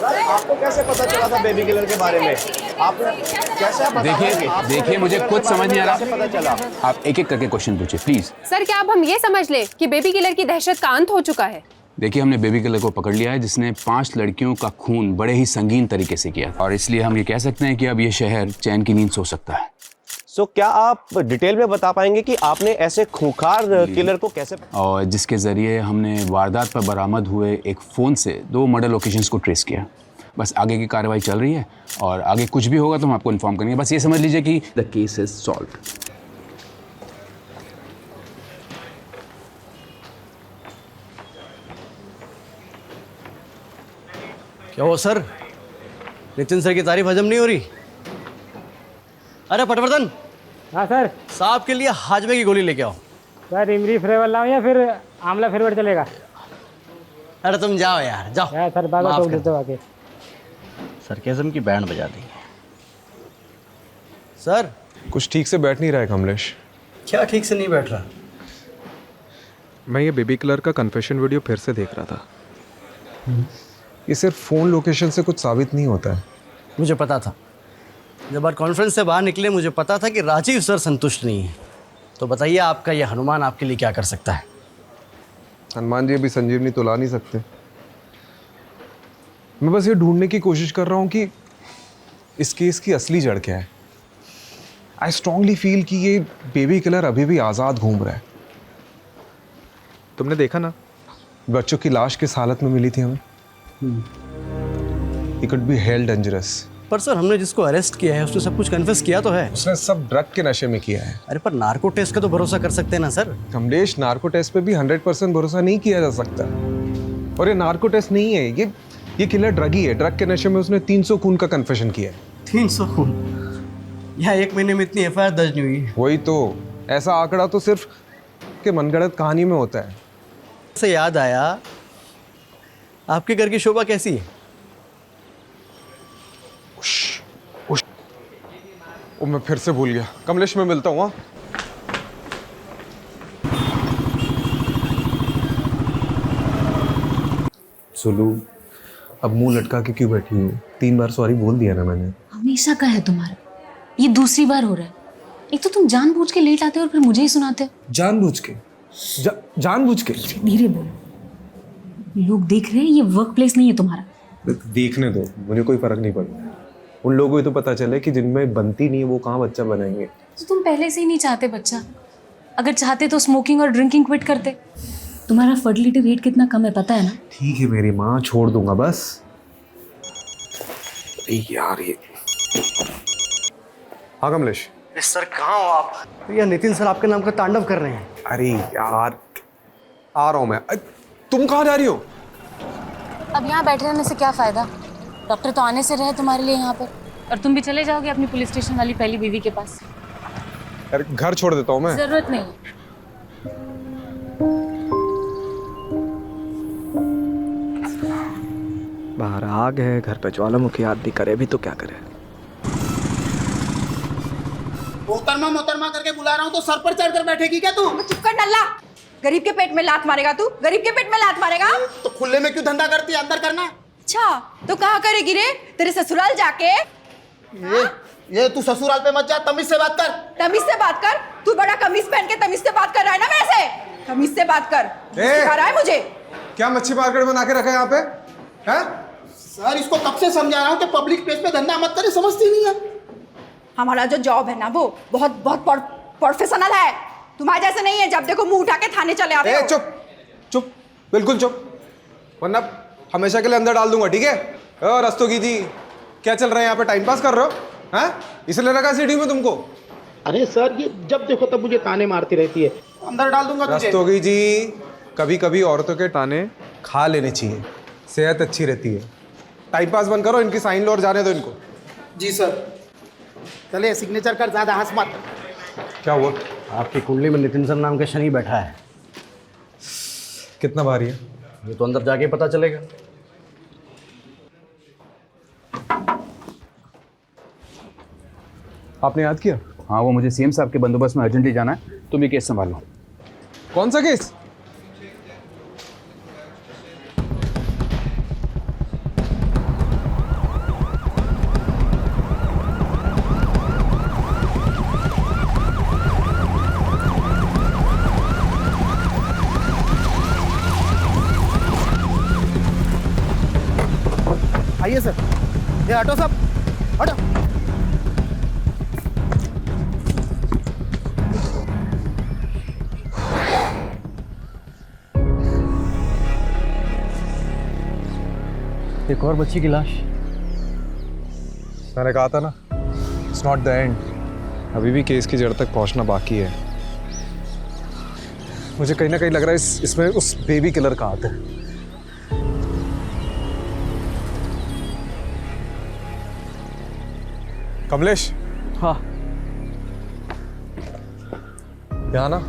आपको कैसे पता चला था बेबी किलर के बारे में? आपने कैसे पता? देखिए मुझे कुछ समझ नहीं आ रहा। कैसे पता चला? आप एक एक करके क्वेश्चन पूछिए प्लीज। सर क्या अब हम ये समझ ले कि बेबी किलर की दहशत का अंत हो चुका है? देखिए हमने बेबी किलर को पकड़ लिया है जिसने 5 लड़कियों का खून बड़े ही संगीन तरीके से किया और इसलिए हम ये कह सकते हैं कि अब ये शहर चैन की नींद सो सकता है। सो क्या आप डिटेल में बता पाएंगे कि आपने ऐसे खूंखार किलर को कैसे? और जिसके जरिए हमने वारदात पर बरामद हुए एक फ़ोन से 2 मर्डर लोकेशंस को ट्रेस किया। बस आगे की कार्रवाई चल रही है और आगे कुछ भी होगा तो हम आपको इन्फॉर्म करेंगे। बस ये समझ लीजिए कि द केस इज सॉल्व्ड। क्या हो सर, नितिन सर की तारीफ हजम नहीं हो रही? अरे पटवर्धन। हाँ सर। साहब के लिए हाजमे की गोली लेके आओ। सर इमली फ्लेवर लाऊं या फिर आंवला फ्लेवर चलेगा? अरे तुम जाओ यार, जाओ। यार सर बाबा माफ तो कर देते आके। सरकेज़म की बैंड बजा दी सर। कुछ ठीक से बैठ नहीं रहा है कमलेश। क्या ठीक से नहीं बैठ रहा? मैं ये बेबी किलर का कन्फेशन वीडियो फिर से देख रहा था। ये सिर्फ फ़ोन लोकेशन से कुछ साबित नहीं होता है। मुझे पता था, जब आज कॉन्फ्रेंस से बाहर निकले मुझे पता था कि राजीव सर संतुष्ट नहीं है। तो बताइए आपका ये हनुमान आपके लिए क्या कर सकता है? हनुमान जी अभी संजीवनी तो ला नहीं सकते। मैं बस ये ढूंढने की कोशिश कर रहा हूँ कि इस केस की असली जड़ क्या है। आई स्ट्रांगली फील कि ये बेबी किलर अभी भी आज़ाद घूम रहा है। तुमने देखा ना बच्चों की लाश किस हालत में मिली थी हमें। He could be held dangerous। पर सर हमने जिसको अरेस्ट किया है उसने सब कुछ कन्फेस किया तो है। उसने सब ड्रग के नशे में किया है। अरे पर नार्को टेस्ट का तो भरोसा कर सकते हैं ना सर। कमलेश, नार्को टेस्ट पे भी 100% भरोसा नहीं किया जा सकता। और ये नार्को टेस्ट नहीं है, ये किलर ड्रगी है। ड्रग के नशे में उसने 300 खून का कन्फेशन किया है। 300 खून? यहाँ 1 महीने में इतनी एफआईआर दर्ज नहीं हुई। वही तो, ऐसा आंकड़ा तो सिर्फ के मनगढ़ंत कहानी में होता है। से याद आया, आपके घर की शोभा कैसी है? ओ मैं फिर से भूल गया। कमलेश मैं मिलता हूँ। हाँ सुलू, अब मुंह लटका के क्यों बैठी हूँ? 3 बार सॉरी बोल दिया ना मैंने। हमेशा का है तुम्हारा, ये दूसरी बार हो रहा है। एक तो तुम जानबूझ के लेट आते हो और फिर मुझे ही सुनाते हो। जानबूझ के? जानबूझ के? धीरे बोलो, लोग देख रहे हैं, ये वर्क प्लेस नहीं है तुम्हारा। देखने दो, मुझे कोई फर्क नहीं पड़ता। उन लोगों को तो पता चले कि जिनमें बनती नहीं है वो कहाँ बच्चा बनाएंगे। तो तुम पहले से ही नहीं चाहते बच्चा। अगर चाहते तो स्मोकिंग और ड्रिंकिंग क्विट करते। तुम्हारा फर्टिलिटी रेट कितना कम है पता है ना? ठीक है मेरी माँ, छोड़ दूंगा बस। यार ये हाँ कमलेश। सर कहाँ हो आप? ये नितिन सर आपके नाम का तांडव कर रहे हैं। अरे यार आ रहा हूँ मैं। तुम कहाँ जा रही हो? अब यहाँ बैठे रहने से क्या फायदा? डॉक्टर तो आने से रहे तुम्हारे लिए यहाँ पर, और तुम भी चले जाओगे अपनी पुलिस स्टेशन वाली पहली बीवी के पास। यार घर छोड़ देता हूँ मैं। जरूरत नहीं। बाहर आग है, घर पे ज्वालामुखी आदमी करे भी तो क्या करे। मोहतरमा करके बुला रहा हूँ तो सर पर चढ़कर बैठेगी क्या तू? चुप कर नल्ला। गरीब के पेट में लात मारेगा तू? गरीब के पेट में लात मारेगा? तो खुले में क्यों धंधा करती है? अंदर करना। अच्छा तो कहाँ करेगी रे? तेरे ससुराल जाके? ये तू ससुराल पे मत जा, तमीज से बात कर। तमीज से बात कर? तू बड़ा कमीज पहन के तमीज से बात कर रहा है ना मेरे से? तमीज से बात कर। सिखा रहा है मुझे? क्या मच्छी मार्केट बना के रखा है यहाँ पे? हैं? सर इसको कब से समझा रहा हूँ कि पब्लिक प्लेस पे धंधा मत करे, समझती नहीं है। हमारा जो जॉब है ना वो बहुत बहुत प्रोफेशनल है। तुम्हारे जैसे नहीं है, जब देखो मुंह उठा के थाने चले आते हो। चुप चुप, बिल्कुल चुप, वरना हमेशा के लिए अंदर डाल दूंगा। ठीक है? और रस्तोगी जी क्या चल रहा है यहाँ पे? टाइम पास कर रहे हो? हैं? इसलिए रखा सिटी में तुमको? अरे सर ये जब देखो तब मुझे ताने मारती रहती है। अंदर डाल दूंगा तुझे। रस्तोगी जी कभी कभी औरतों के ताने खा लेने चाहिए, सेहत अच्छी रहती है। टाइम पास बंद करो, इनकी साइन लो और जाने दो इनको। जी सर। चले सिग्नेचर कर, ज्यादा हंस मत। क्या हुआ? आपकी कुंडली में नितिन सर नाम का शनि बैठा है। कितना भारी है? ये तो अंदर जाके पता चलेगा। आपने याद किया? हाँ वो मुझे सीएम साहब के बंदोबस्त में अर्जेंटली जाना है, तुम ये केस संभालो। कौन सा केस? आइए सर, ये हटो सब, हटो। एक और बच्ची की लाश। मैंने कहा था ना, इट्स नॉट द एंड। अभी भी केस की जड़ तक पहुंचना बाकी है। मुझे कहीं ना कहीं लग रहा है इसमें उस बेबी किलर का हाथ है। कमलेश। हाँ। यहाँ ना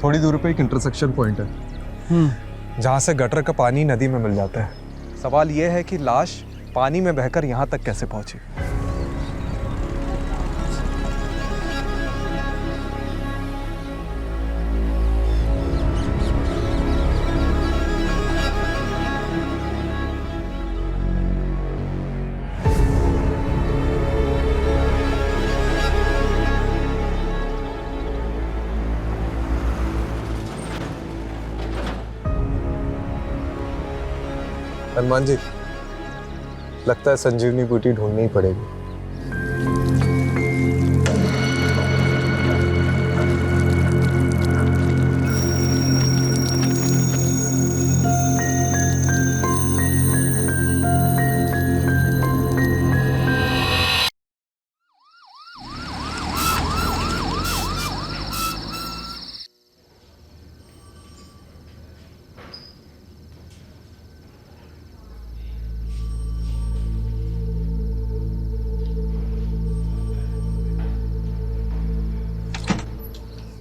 थोड़ी दूर पे एक इंटरसेक्शन पॉइंट है जहाँ से गटर का पानी नदी में मिल जाता है। सवाल यह है कि लाश पानी में बहकर यहाँ तक कैसे पहुंची। हनुमान जी, लगता है संजीवनी बूटी ढूंढनी ही पड़ेगी।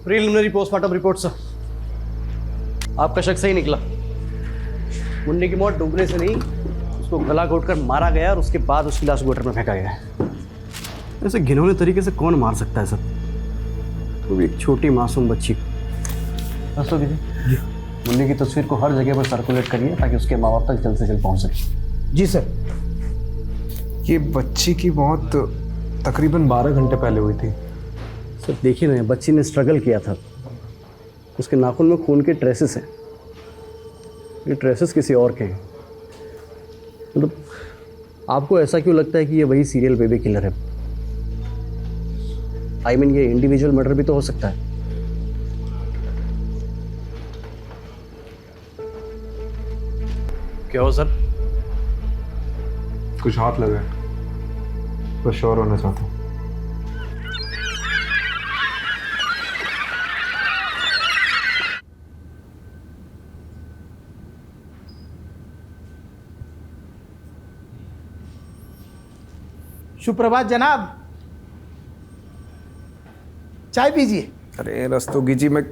प्रीलिमिनरी पोस्टमार्टम रिपोर्ट सर, आपका शक सही निकला। मुन्नी की मौत डूबने से नहीं, उसको गला घोटकर मारा गया और उसके बाद उसकी लाश गटर में फेंका गया है। ऐसे घिनौने तरीके से कौन मार सकता है सर, वो भी एक छोटी मासूम बच्ची को। जी मुन्नी की तस्वीर को हर जगह पर सर्कुलेट करिए ताकि उसके माँ बाप तक जल्द से जल्द पहुँच सके। जी सर। ये बच्ची की मौत तकरीबन 12 घंटे पहले हुई थी। सर देखिए ना, बच्ची ने स्ट्रगल किया था, उसके नाखून में खून के ट्रेसेस हैं। ये ट्रेसेस किसी और के हैं। मतलब आपको ऐसा क्यों लगता है कि ये वही सीरियल बेबी किलर है? आई मीन ये इंडिविजुअल मर्डर भी तो हो सकता है। क्या हो सर? कुछ हाथ लगा है, तो श्योर होना चाहता हूँ। सुप्रभात जनाब, चाय पीजिए। अरे रस्तोगी जी, मैं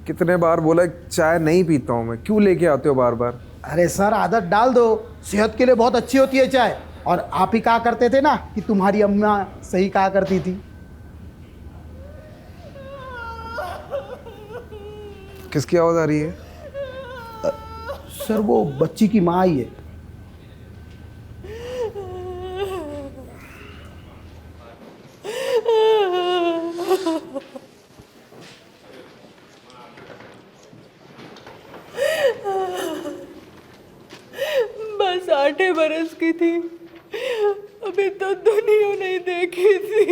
कितने बार बोला चाय नहीं पीता हूँ मैं, क्यों लेके आते हो बार बार? अरे सर आदत डाल दो, सेहत के लिए बहुत अच्छी होती है चाय। और आप ही कहा करते थे ना कि तुम्हारी अम्मा सही कहा करती थी। किसकी आवाज आ रही है? सर वो बच्ची की माँ आई है। बस 8 बरस की थी, अभी तो दुनिया नहीं देखी थी।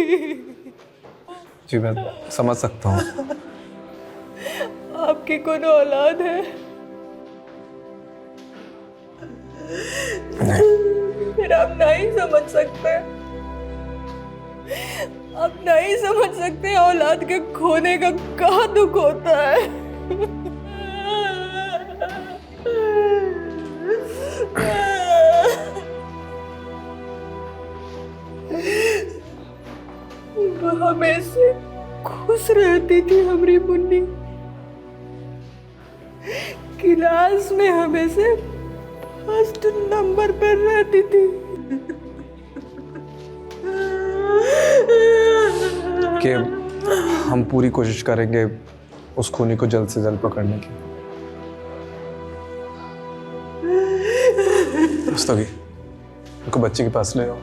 जी मैं समझ सकता हूँ। आपकी कौन औलाद है? फिर आप नहीं समझ सकते, आप नहीं समझ सकते औलाद के खोने का कहाँ दुख होता है। हमेशा खुश रहती थी हमारी मुन्नी, क्लास में हमेशा फर्स्ट नंबर पर रहती थी। कि हम पूरी कोशिश करेंगे उस खूनी को जल्द से जल्द पकड़ने की। रस्तोगी, उनको बच्चे के पास ले आओ।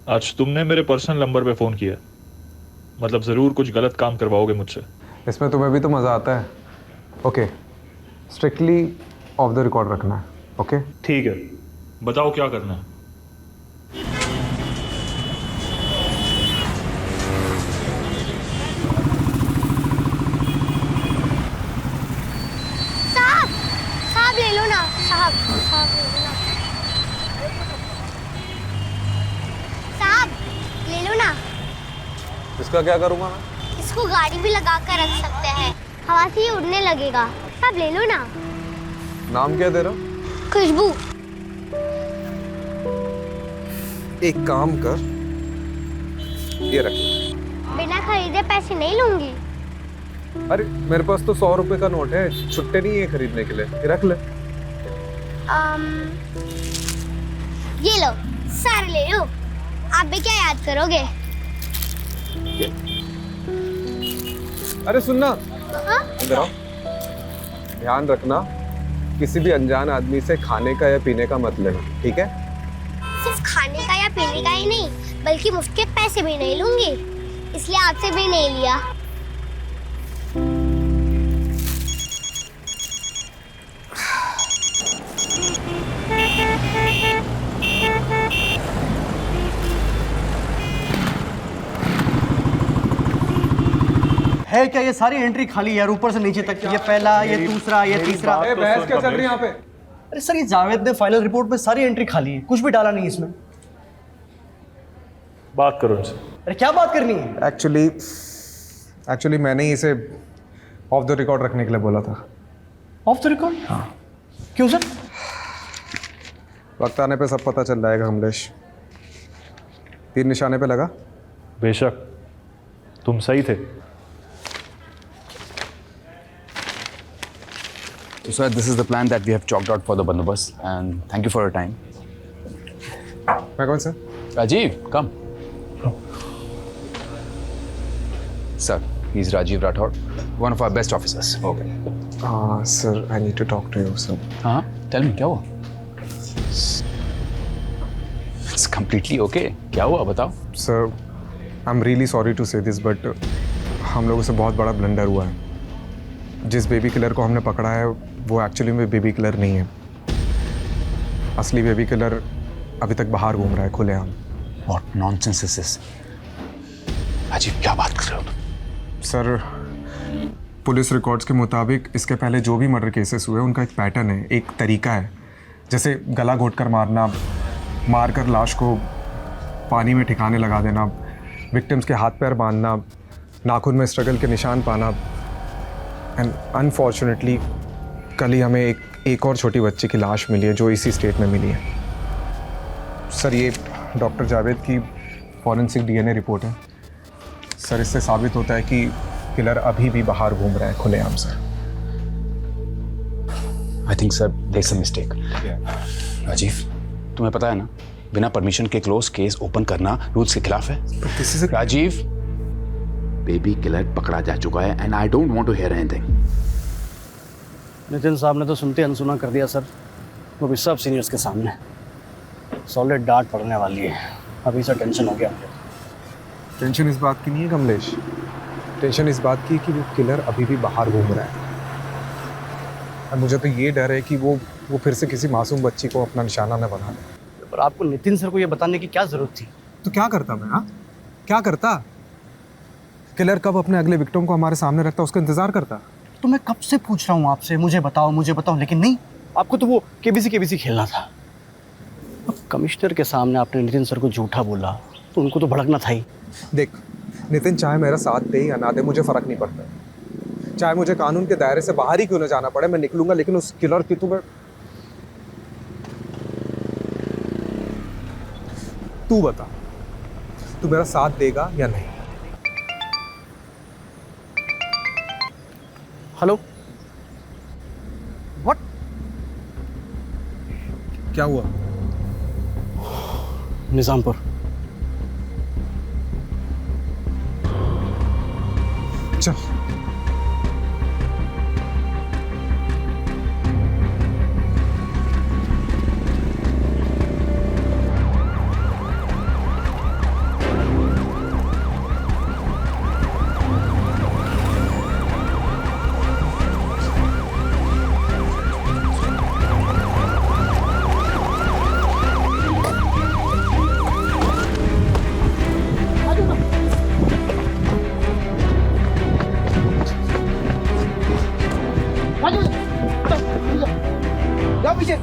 आज तुमने मेरे पर्सनल नंबर पे फ़ोन किया, मतलब ज़रूर कुछ गलत काम करवाओगे मुझसे। इसमें तुम्हें भी तो मज़ा आता है। Okay, strictly of the record रखना है। ओके ठीक है, बताओ क्या करना है। साहब ले लो ना, साहब साहब ले लो ना, साहब ले लो ना। इसका क्या करूँगा मैं? इसको गाड़ी भी लगा कर रख सकते हैं, हवा से ही उड़ने लगेगा। साहब ले लो ना। नाम क्या तेरा? खुशबू। एक काम कर, ये रख। बिना खरीदे पैसे नहीं लूंगी। अरे मेरे पास तो 100 रुपए का नोट है, छुट्टे नहीं है खरीदने के लिए, ये रख ले। ये लो, सारे ले लो। आप भी क्या याद करोगे? अरे सुनना, हाँ? इधर आओ। ध्यान रखना, किसी भी अनजान आदमी से खाने का या पीने का मत लेना, ठीक है? सिर्फ खाने का या पीने का ही नहीं, बल्कि मुफ्त के पैसे भी नहीं लूंगी, इसलिए आपसे भी नहीं लिया। है क्या ये सारी एंट्री खाली है यार, ऊपर से नीचे तक। ये पहला, ये दूसरा, ये तीसरा। बहस क्या चल रही है यहाँ पे? अरे सर, ये जावेद ने फाइनल रिपोर्ट में सारी एंट्री खाली है, कुछ भी डाला नहीं इसमें। बात करो इनसे। अरे क्या बात करनी है? एक्चुअली मैंने ही इसे ऑफ द रिकॉर्ड रखने के लिए बोला था। Of the record? हाँ। क्यों सर? वक्त आने पे सब पता चल जाएगा कमलेश। तीर निशाने पे लगा? बेशक, तुम सही थे। So sir, this is the plan that we have chalked out for the bandobast, and thank you for your time. मैं कौन sir? Rajiv, come. Sir, he's Rajiv Rathod, one of our best officers. Okay. Sir, I need to talk to you, sir. हाँ, tell me, क्या हुआ? It's completely okay. क्या हुआ, बताओ? Sir, I'm really sorry to say this, but हम लोगों से बहुत बड़ा ब्लंडर हुआ है। जिस बेबी किलर को हमने पकड़ा है वो एक्चुअली में बेबी किलर नहीं है। असली बेबी किलर अभी तक बाहर घूम रहा है खुलेआम। What nonsense is this? Rajiv, क्या बात कर रहे हो तुम? सर, पुलिस रिकॉर्ड्स के मुताबिक इसके पहले जो भी मर्डर केसेस हुए उनका एक पैटर्न है, एक तरीका है। जैसे गला घोंटकर मारना, मारकर लाश को पानी में ठिकाने लगा देना, विक्टिम्स के हाथ पैर बांधना, नाखून में स्ट्रगल के निशान पाना। एंड अनफॉर्चुनेटली कल ही हमें एक और छोटी बच्ची की लाश मिली है जो इसी स्टेट में मिली है। सर, ये डॉक्टर जावेद की फॉरेंसिक डीएनए रिपोर्ट है। सर, इससे साबित होता है कि किलर अभी भी बाहर घूम रहा है खुलेआम से। I think sir, there's a mistake. Rajiv, तुम्हें पता है ना, बिना परमिशन के क्लोज केस ओपन करना रूल्स के खिलाफ है। राजीव, बेबी किलर पकड़ा जा चुका है and I don't want to hear anything. Nitin साहब ने तो सुनते अनसुना कर दिया सर, वो भी सब सीनियर्स के सामने। सॉलिड डांट पड़ने वाली है। अभी से टेंशन हो गया मुझे। टेंशन इस बात की नहीं है कमलेश, टेंशन इस बात की कि वो किलर अभी भी बाहर घूम रहा है। और मुझे तो ये डर है कि वो फिर से किसी मासूम बच्ची को अपना निशाना न बना ले। पर आपको नितिन सर को ये बताने की क्या जरूरत थी? तो क्या करता मैं? हाँ, क्या करता? किलर कब अपने अगले विक्टिम को हमारे सामने रखता, उसका इंतजार करता। तो मैं कब से पूछ रहा हूँ आपसे, मुझे बताओ, लेकिन नहीं, आपको तो वो केबीसी खेलना था। अब कमिश्नर के सामने आपने नितिन सर को झूठा बोला तो उनको तो भड़कना था ही। देख, नितिन चाहे मेरा साथ दे या ना दे, मुझे फर्क नहीं पड़ता। चाहे मुझे कानून के दायरे से बाहर ही क्यों ना जाना पड़े, मैं निकलूंगा, लेकिन उस किलर की तू बता, तू मेरा साथ देगा या नहीं? Hello, what? क्या हुआ? निजामपुर। चल। जाओ पीछे।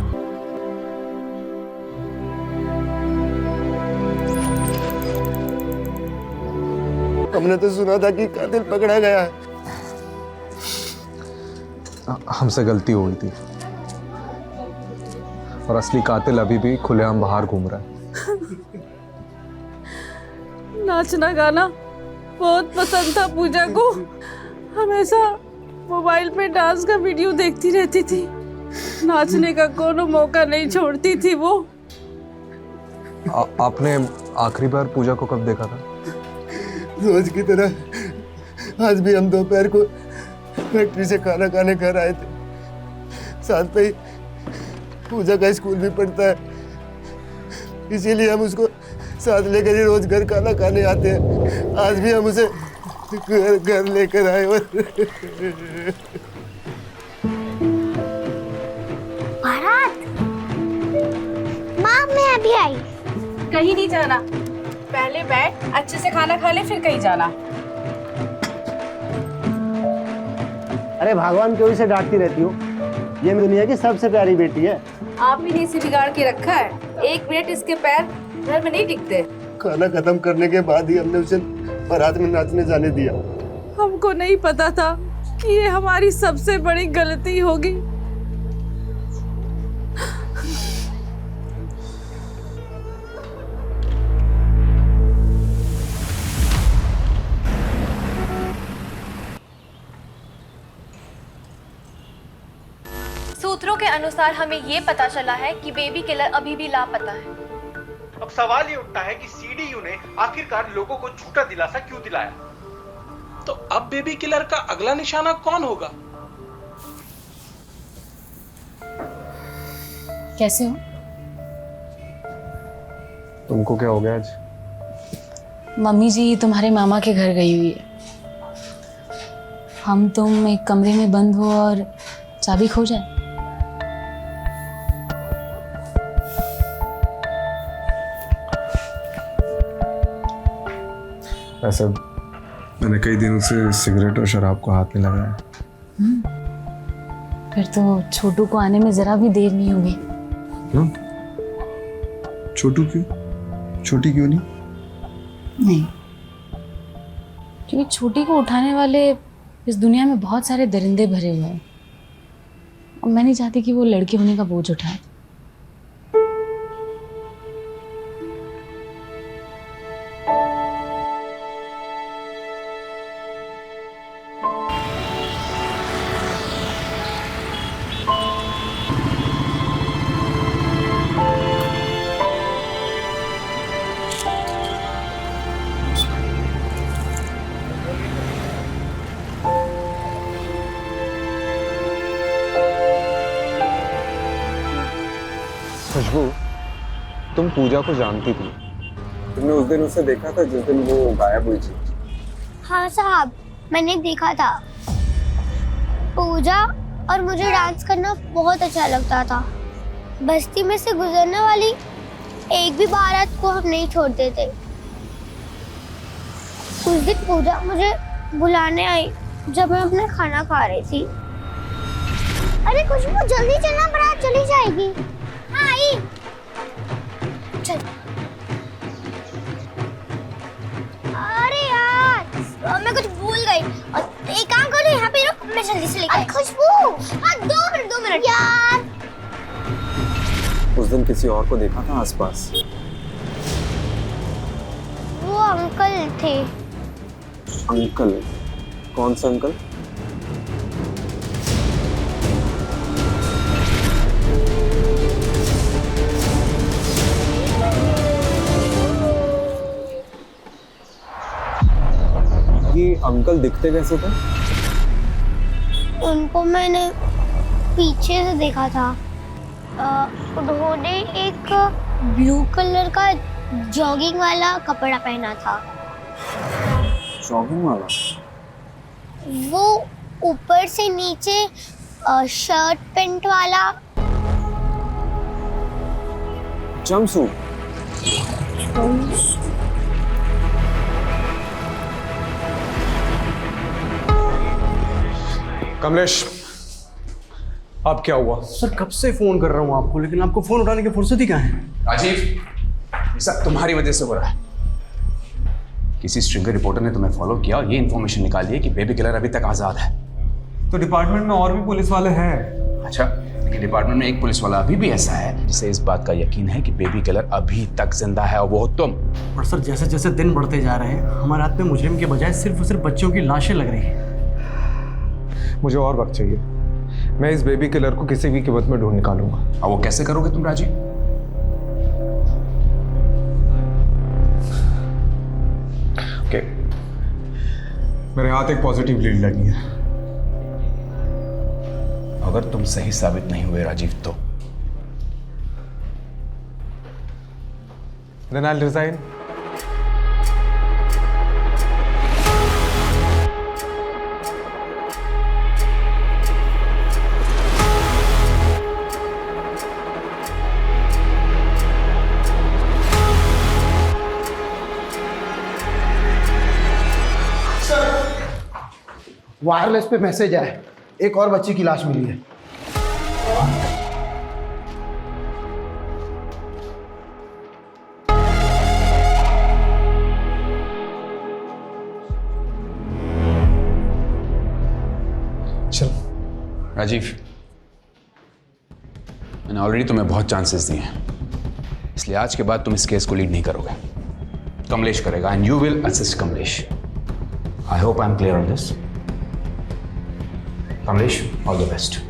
हमने तो सुना था कि कातिल पकड़ा गया है। हमसे गलती हो गई थी और असली कातिल अभी भी खुलेआम बाहर घूम रहा है। नाचना गाना बहुत पसंद था पूजा को। हमेशा मोबाइल पे डांस का वीडियो देखती रहती थी। नाचने का कोनो मौका नहीं छोड़ती थी वो। आपने आखिरी बार पूजा को कब देखा था? रोज की तरह आज भी हम दोपहर को फैक्ट्री से खाना खाने घर आए थे। साथ में ही पूजा का स्कूल भी पढ़ता है, इसीलिए हम उसको साथ लेकर ही रोज घर खाना खाने आते हैं। आज भी हम उसे घर लेकर आए। भारत, माँ मैं अभी आई। कहीं नहीं जाना, पहले बैठ अच्छे से खाना खा ले फिर कहीं जाना। अरे भगवान क्यों इसे डांटती रहती हो? ये दुनिया की सबसे प्यारी बेटी है। आप ही ने इसे बिगाड़ के रखा है। 1 मिनट इसके पैर घर में नहीं टिकते। खाना खत्म करने के बाद ही हमने उसे बारात में नाचने जाने दिया। हमको नहीं पता था कि ये हमारी सबसे बड़ी गलती होगी। सूत्रों के अनुसार हमें ये पता चला है कि बेबी किलर अभी भी लापता है। अब सवाल ये उठता है कि सीडीयू ने आखिरकार लोगों को झूठा दिलासा क्यों दिलाया? तो अब बेबी किलर का अगला निशाना कौन होगा? कैसे हो? तुमको क्या हो गया आज? मम्मी जी तुम्हारे मामा के घर गई हुई है। हम तुम एक कमरे में बंद हो और चाबी खो जाए। वैसे मैंने कई दिनों से सिगरेट और शराब को हाथ नहीं लगाया। फिर तो छोटू को आने में जरा भी देर नहीं होगी। क्यों? छोटू क्यों? छोटी क्यों नहीं? नहीं, क्योंकि छोटी को उठाने वाले इस दुनिया में बहुत सारे दरिंदे भरे हुए हैं और मैं नहीं चाहती कि वो लड़के होने का बोझ उठाए। खुशबू, तुम पूजा को जानती थी। तुमने उस दिन उसे देखा था जिस दिन वो गायब हुई थी? हाँ साहब, मैंने देखा था। पूजा और मुझे डांस करना बहुत अच्छा लगता था। बस्ती में से गुजरने वाली एक भी बारात को हम नहीं छोड़ते थे। उस दिन पूजा मुझे बुलाने आई जब मैं अपना खाना खा रही थी। अरे खुशबू जल्दी चलना, बारात चली जाएगी। हाँ आई। चल। अरे यार मैं कुछ भूल गई। एक काम करो, यहाँ पे रुक, मैं जल्दी से लेकर आई। खुशबू, हाँ 2 मिनट यार। उस दिन किसी और को देखा था आसपास? वो अंकल थे। अंकल? कौन सा अंकल? ये अंकल दिखते कैसे थे? उनको मैंने पीछे से देखा था। उन्होंने एक ब्लू कलर का जॉगिंग वाला कपड़ा पहना था। जॉगिंग वाला? वो ऊपर से नीचे शर्ट पैंट वाला। जंपसूट? कमलेश, अब क्या हुआ? सर कब से फोन कर रहा हूँ आपको, लेकिन आपको फोन उठाने की फुर्सत ही कहाँ है? राजीव, ये सब तुम्हारी वजह से हो रहा है। किसी स्ट्रिंगर रिपोर्टर ने तुम्हें फॉलो किया और ये इन्फॉर्मेशन निकाली है कि बेबी किलर अभी तक आजाद है। तो डिपार्टमेंट में और भी पुलिस वाले हैं। अच्छा, लेकिन डिपार्टमेंट में एक पुलिस वाला अभी भी ऐसा है जिसे इस बात का यकीन है कि बेबी किलर अभी तक जिंदा है, और वो तुम। पर सर जैसे जैसे दिन बढ़ते जा रहे हैं हमारे हाथ में मुजरिम के बजाय सिर्फ और सिर्फ बच्चों की लाशें लग रही हैं। मुझे और वक्त चाहिए। मैं इस बेबी किलर को किसी भी कीमत में ढूंढ निकालूंगा। और वो कैसे करोगे तुम राजीव? ओके, मेरे हाथ एक पॉजिटिव लीड लगी है। अगर तुम सही साबित नहीं हुए राजीव तो Then I'll resign. वायरलेस पे मैसेज आया, एक और बच्ची की लाश मिली है। चल राजीव, मैंने ऑलरेडी तुम्हें बहुत चांसेस दिए हैं, इसलिए आज के बाद तुम इस केस को लीड नहीं करोगे। कमलेश करेगा and you will assist Kamlesh. I hope I am clear on this. Kamlesh, all the best.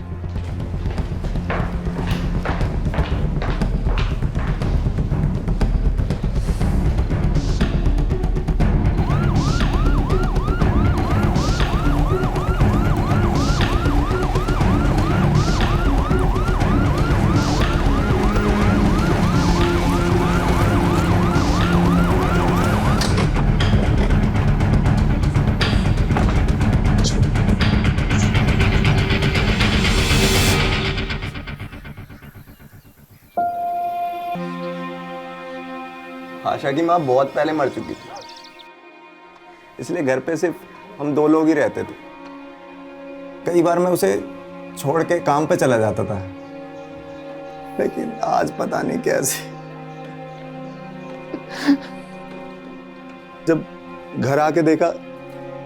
Asha की माँ बहुत पहले मर चुकी थी, इसलिए घर पे सिर्फ हम दो लोग ही रहते थे। कई बार मैं उसे छोड़ के काम पे चला जाता था, लेकिन आज पता नहीं कैसे जब घर आके देखा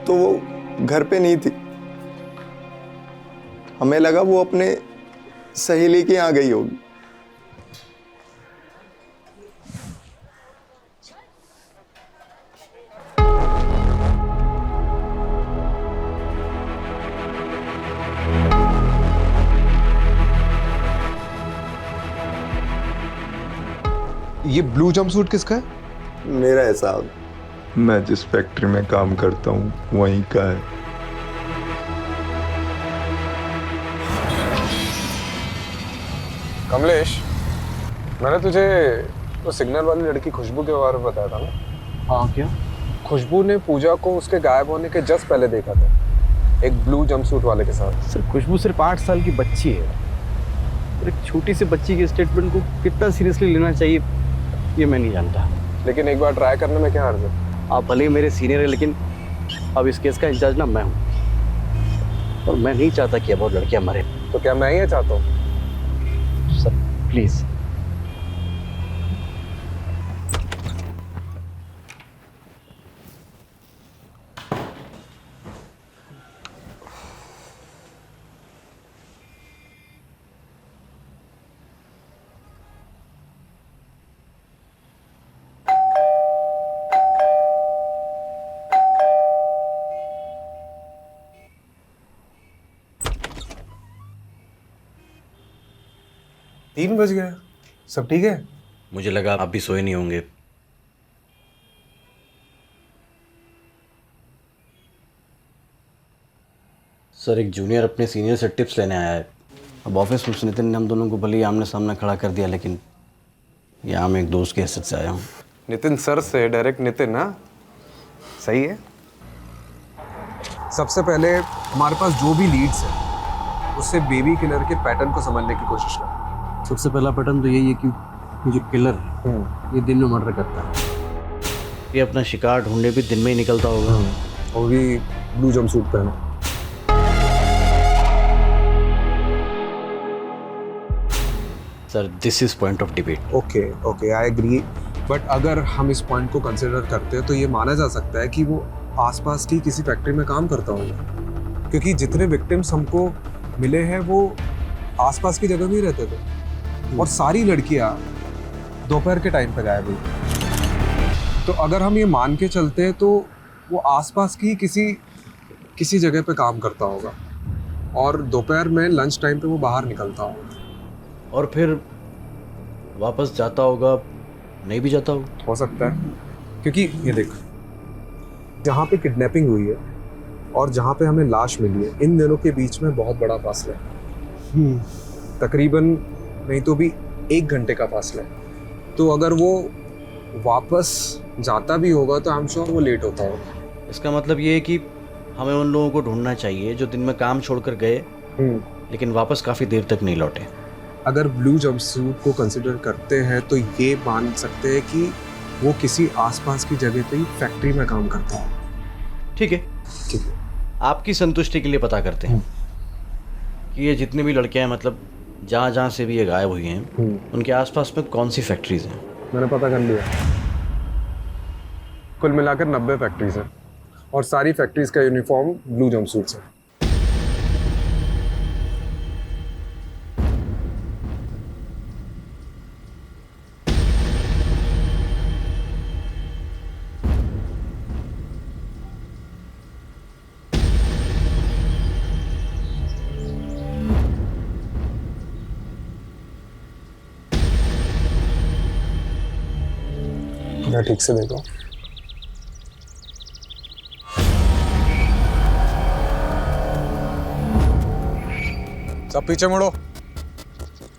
तो वो घर पे नहीं थी। हमें लगा वो अपने सहेली के यहाँ गई होगी। ये ब्लू जंपसूट किसका है? मेरा है साहब, मैं जिस फैक्ट्री में काम करता हूँ वहीं का है। कमलेश, मैंने तुझे तो सिग्नल वाली लड़की खुशबू के बारे में बताया था ना? हाँ, क्या? खुशबू ने पूजा को उसके गायब होने के जस्ट पहले देखा था, एक ब्लू जंपसूट वाले के साथ। सर खुशबू सिर्फ 8 साल की बच्ची है, और एक छोटी सी बच्ची के स्टेटमेंट को कितना सीरियसली लेना चाहिए ये मैं नहीं जानता। लेकिन एक बार ट्राई करने में क्या हर्ज है? आप भले ही मेरे सीनियर है, लेकिन अब इस केस का इंचार्ज ना मैं हूँ, और मैं नहीं चाहता कि अब और लड़कियां मरे। तो क्या मैं ये चाहता हूँ? Sir please. तीन बज गया, सब ठीक है? मुझे लगा आप भी सोए नहीं होंगे। सर एक जूनियर अपने सीनियर से टिप्स लेने आया है। अब ऑफिस में नितिन ने हम दोनों को भले ही आमने सामना खड़ा कर दिया, लेकिन यहाँ मैं एक दोस्त के हैसियत से आया हूँ। नितिन सर से डायरेक्ट नितिन ना? सही है। सबसे पहले हमारे पास जो भी लीड्स है उससे बेबी किलर के पैटर्न को समझने की कोशिश कर। सबसे पहला पैटर्न तो यही है कि ये जो किलर ये दिन में मर्डर करता है। ये अपना शिकार ढूंढने भी दिन में ही निकलता होगा, वो भी ब्लू जंपसूट पहना। Sir this is point of debate. Okay okay, I agree, but अगर हम इस पॉइंट को कंसिडर करते हैं तो ये माना जा सकता है कि वो आसपास की किसी फैक्ट्री में काम करता होगा, क्योंकि जितने विक्टिम्स हमको मिले हैं वो आसपास की जगह में ही रहते थे और सारी लड़कियां दोपहर के टाइम पे गायब हुई। तो अगर हम ये मान के चलते हैं तो वो आसपास की किसी जगह पे काम करता होगा और दोपहर में लंच टाइम पे वो बाहर निकलता होगा और फिर वापस जाता होगा, नहीं भी जाता हो सकता है, क्योंकि ये देख, जहाँ पे किडनैपिंग हुई है और जहाँ पे हमें लाश मिली है, इन दोनों के बीच में बहुत बड़ा फासला है, तकरीबन नहीं तो भी 1 घंटे का फासला है। तो अगर वो वापस जाता भी होगा तो आई एम श्योर वो लेट होता होगा। इसका मतलब ये है कि हमें उन लोगों को ढूंढना चाहिए जो दिन में काम छोड़कर गए लेकिन वापस काफ़ी देर तक नहीं लौटे। अगर ब्लू जंपसूट को कंसिडर करते हैं तो ये मान सकते हैं कि वो किसी आसपास की जगह पे ही फैक्ट्री में काम करता है। ठीक है, आपकी संतुष्टि के लिए पता करते हैं कि ये जितने भी लड़के हैं, मतलब जहाँ से भी ये गायब हुई हैं, उनके आसपास में कौन सी फैक्ट्रीज हैं। मैंने पता कर लिया, कुल मिलाकर 90 फैक्ट्रीज हैं और सारी फैक्ट्रीज का यूनिफॉर्म ब्लू जंपसूट्स है। ठीक से देखो, सब पीछे मुड़ो,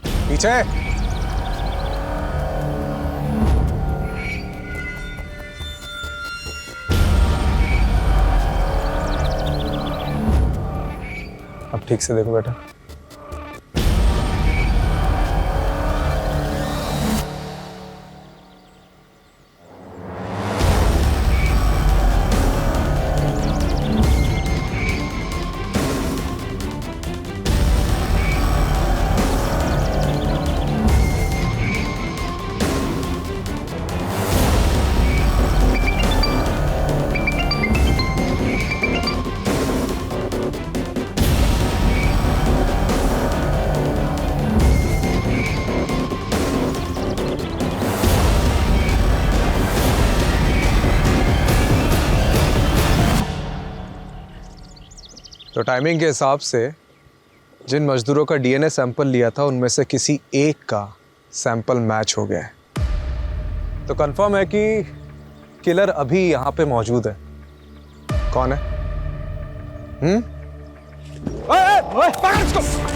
पीछे। अब ठीक से देखो बेटा। तो टाइमिंग के हिसाब से जिन मजदूरों का डीएनए सैंपल लिया था उनमें से किसी एक का सैंपल मैच हो गया है। तो कंफर्म है कि किलर अभी यहाँ पे मौजूद है। कौन है? ओए, पकड़ इसको।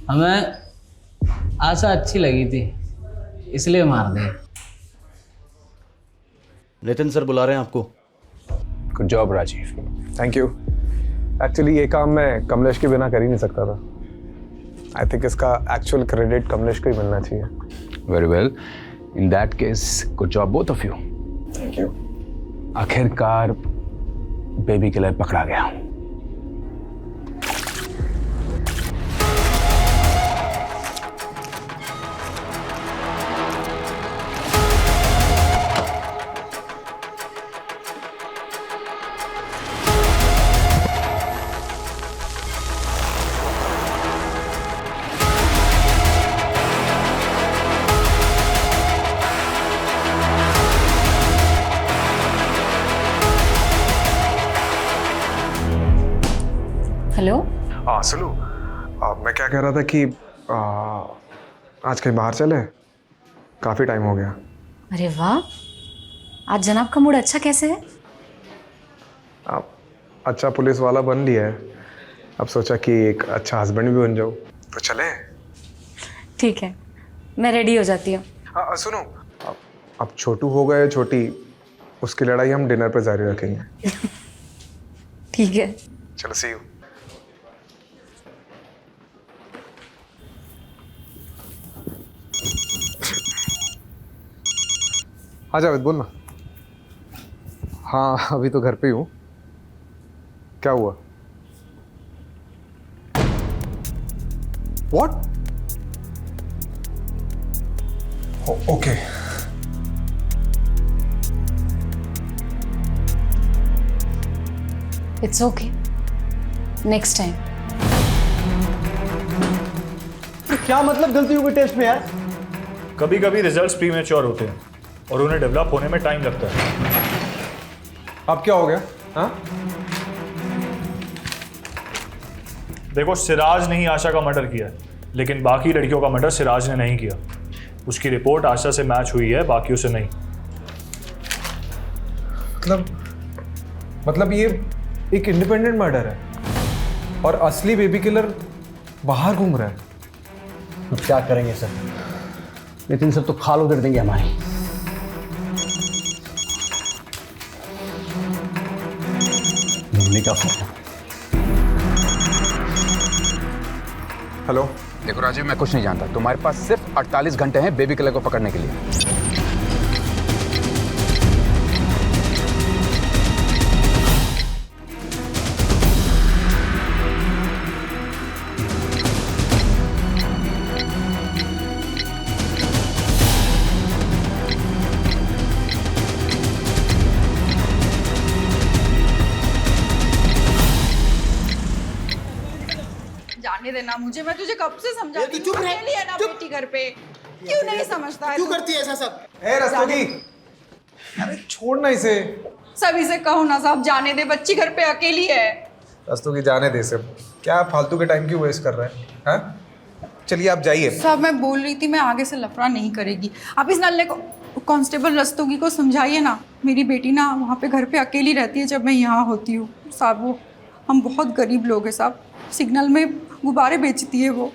हमें आशा अच्छी लगी थी इसलिए मार दे। नितिन सर बुला रहे हैं आपको। Good job Rajeev. Thank you. Actually ये काम मैं कमलेश के बिना कर ही नहीं सकता था। आई थिंक इसका एक्चुअल क्रेडिट कमलेश को ही मिलना चाहिए। Very well, in that case good job both of you. Thank you. आखिरकार बेबी किलर पकड़ा गया। हेलो। हाँ सुनो, मैं क्या कह रहा था कि आज कहीं बाहर चले? काफ़ी टाइम हो गया। अरे वाह, आज जनाब का मूड अच्छा कैसे है? आप अच्छा पुलिस वाला बन लिया है, अब सोचा कि एक अच्छा हस्बैंड भी बन जाऊँ। तो चले? ठीक है, मैं रेडी हो जाती हूँ। हाँ सुनो, अब छोटू हो गए छोटी, उसकी लड़ाई हम डिनर पे जारी रखेंगे। ठीक है, चलो सी यू। हाँ जावेद बोल ना। हाँ अभी तो घर पे ही हूँ। क्या हुआ? What? Okay. It's okay, next time. क्या मतलब गलती हो गई टेस्ट में यार? कभी कभी रिजल्ट्स प्रीमेच्योर होते हैं और उन्हें डेवलप होने में टाइम लगता है। अब क्या हो गया? हाँ? देखो, सिराज ने ही आशा का मर्डर किया है, लेकिन बाकी लड़कियों का मर्डर सिराज ने नहीं किया। उसकी रिपोर्ट आशा से मैच हुई है, बाकियों से नहीं। मतलब ये एक इंडिपेंडेंट मर्डर है और असली बेबी किलर बाहर घूम रहा है। तो क्या करेंगे सर? नितिन सब तो खाल उधर देंगे हमारी। मुन्नी का फोन। हेलो। देखो राजीव, मैं कुछ नहीं जानता। तुम्हारे पास सिर्फ 48 घंटे हैं बेबी किलर को पकड़ने के लिए। जाने देना मुझे, मैं तुझे कब से समझा रही हूं। अकेली है ना बेटी घर पे, क्यों नहीं समझता है? क्यों करती है ऐसा सब? ए रस्तोगी, अरे छोड़ना इसे। सभी से कहो ना साहब, जाने दे, बच्ची घर पे अकेली है। रस्तोगी जाने दे सब, क्या फालतू के टाइम क्यों वेस्ट कर रहे हैं? हाँ चलिए आप जाइए। साहब मैं बोल रही थी, मैं आगे से लफड़ा नहीं करेगी। आप इस नल्ले को, कांस्टेबल रस्तोगी को समझाइए ना। मेरी बेटी ना वहाँ पे घर पे अकेली रहती है जब मैं यहाँ होती हूँ साहब। वो हम बहुत गरीब लोग हैं साहब, सिग्नल में गुब्बारे बेचती है वो।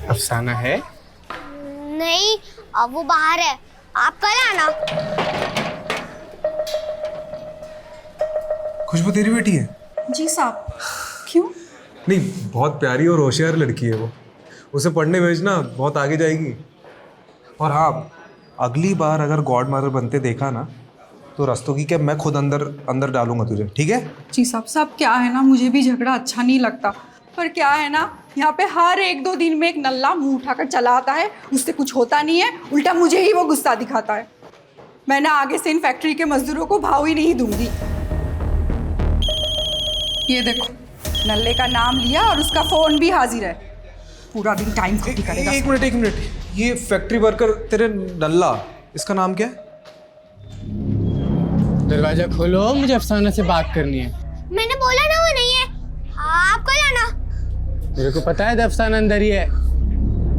अफसाना है? नहीं, अब वो बाहर है, आप कल आना। खुशबू तेरी बेटी है? जी साहब। क्यों? नहीं, बहुत प्यारी और होशियार लड़की है वो। उसे पढ़ने भेजना, बहुत आगे जाएगी। और हाँ, अगली बार अगर गॉड मदर बनते देखा ना, तो रस्तोगी के मैं खुद अंदर डालूंगा तुझे, ठीक है? जी साहब। साहब क्या है ना, मुझे भी झगड़ा अच्छा नहीं लगता, पर क्या है ना, यहाँ पे हर 1-2 दिन में एक नल्ला मुंह उठाकर चला आता है, उससे कुछ होता नहीं है, उल्टा मुझे ही वो गुस्सा दिखाता है। मैं ना आगे से इन फैक्ट्री के मजदूरों को भाव ही नहीं दूंगी। ये देखो, नल्ले का नाम लिया और उसका फोन भी हाजिर है। पूरा दिन टाइम खत्म करेगा। एक मिनट, ये फैक्ट्री वर्कर तेरे नल्ला, इसका नाम क्या है? दरवाजा खोलो, मुझे अफसाना से बात करनी है। मैंने बोला ना वो नहीं है, आप कल आना। मेरे को पता है अफसाना अंदर ही है।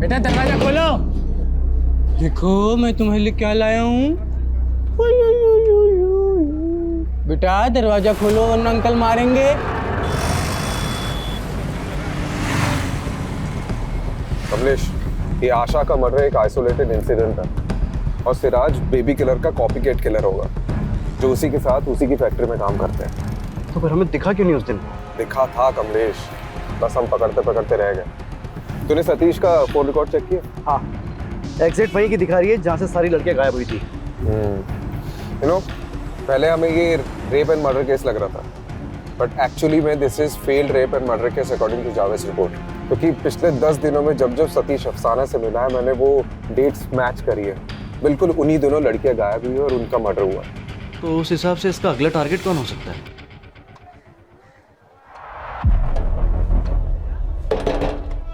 बेटा दरवाजा खोलो। देखो मैं तुम्हारे लिए क्या लाया हूँ। बेटा दरवाजा खोलो वरना अंकल मारेंगे। कमलेश, ये आशा का मर्डर एक आइसोलेटेड इंसिडेंट है और सिराज बेबी किलर का कॉपीकैट किलर होगा, जो उसी के साथ उसी की फैक्ट्री में काम करते हैं। तो फिर हमें दिखा क्यों नहीं उस दिन? दिखा था कमलेश, बस हम पकड़ते रह गए। तूने सतीश का फोन रिकॉर्ड चेक किया? हाँ, एग्जैक्ट वहीं की दिखा रही है जहाँ से सारी लड़कियाँ गायब हुई थी। यू नो, पहले हमें ये रेप एंड मर्डर केस लग रहा था, बट एक्चुअली में this is failed rape and murder case according to Javed report. क्योंकि पिछले 10 दिनों में जब सतीश अफसाना से मिला है, मैंने वो डेट्स मैच करी है। बिल्कुल उन्हीं दिनों लड़कियां गायब हुई और उनका मर्डर हुआ। तो उस हिसाब से इसका अगला टारगेट कौन हो सकता है?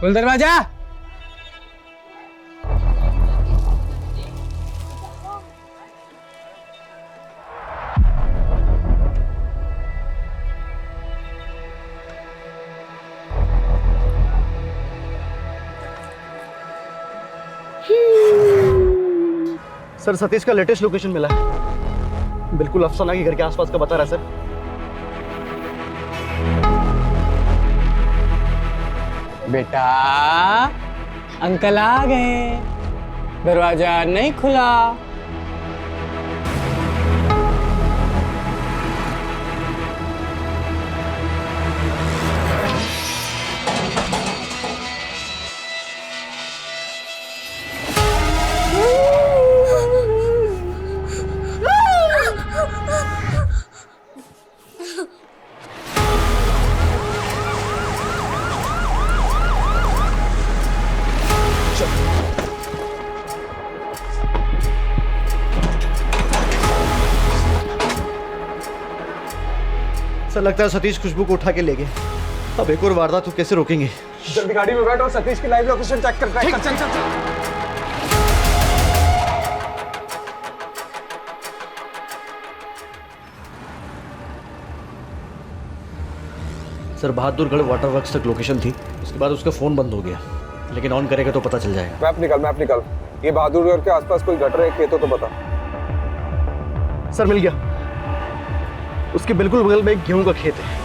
खोल दरवाजा। सर सतीश का लेटेस्ट लोकेशन मिला है, बिल्कुल अफसाना के घर के आसपास का बता रहा है सर। बेटा अंकल आ गए, दरवाजा नहीं खुला। सर लगता है सतीश खुशबू को उठा के ले गए। अब एक और वारदात तो कैसे रोकेंगे? जल्दी गाड़ी में बैठो, सतीश की लाइव लोकेशन चेक कर। चल चल चल चल। सर बहादुरगढ़ वाटर वर्क्स तक लोकेशन थी, उसके बाद उसका फोन बंद हो गया, लेकिन ऑन करेगा तो पता चल जाएगा। मैप निकाल। ये बहादुरगढ़ के आसपास कोई गटर है, खेत हो तो बता। सर मिल गया, उसके बिल्कुल बगल में एक गेहूं का खेत है।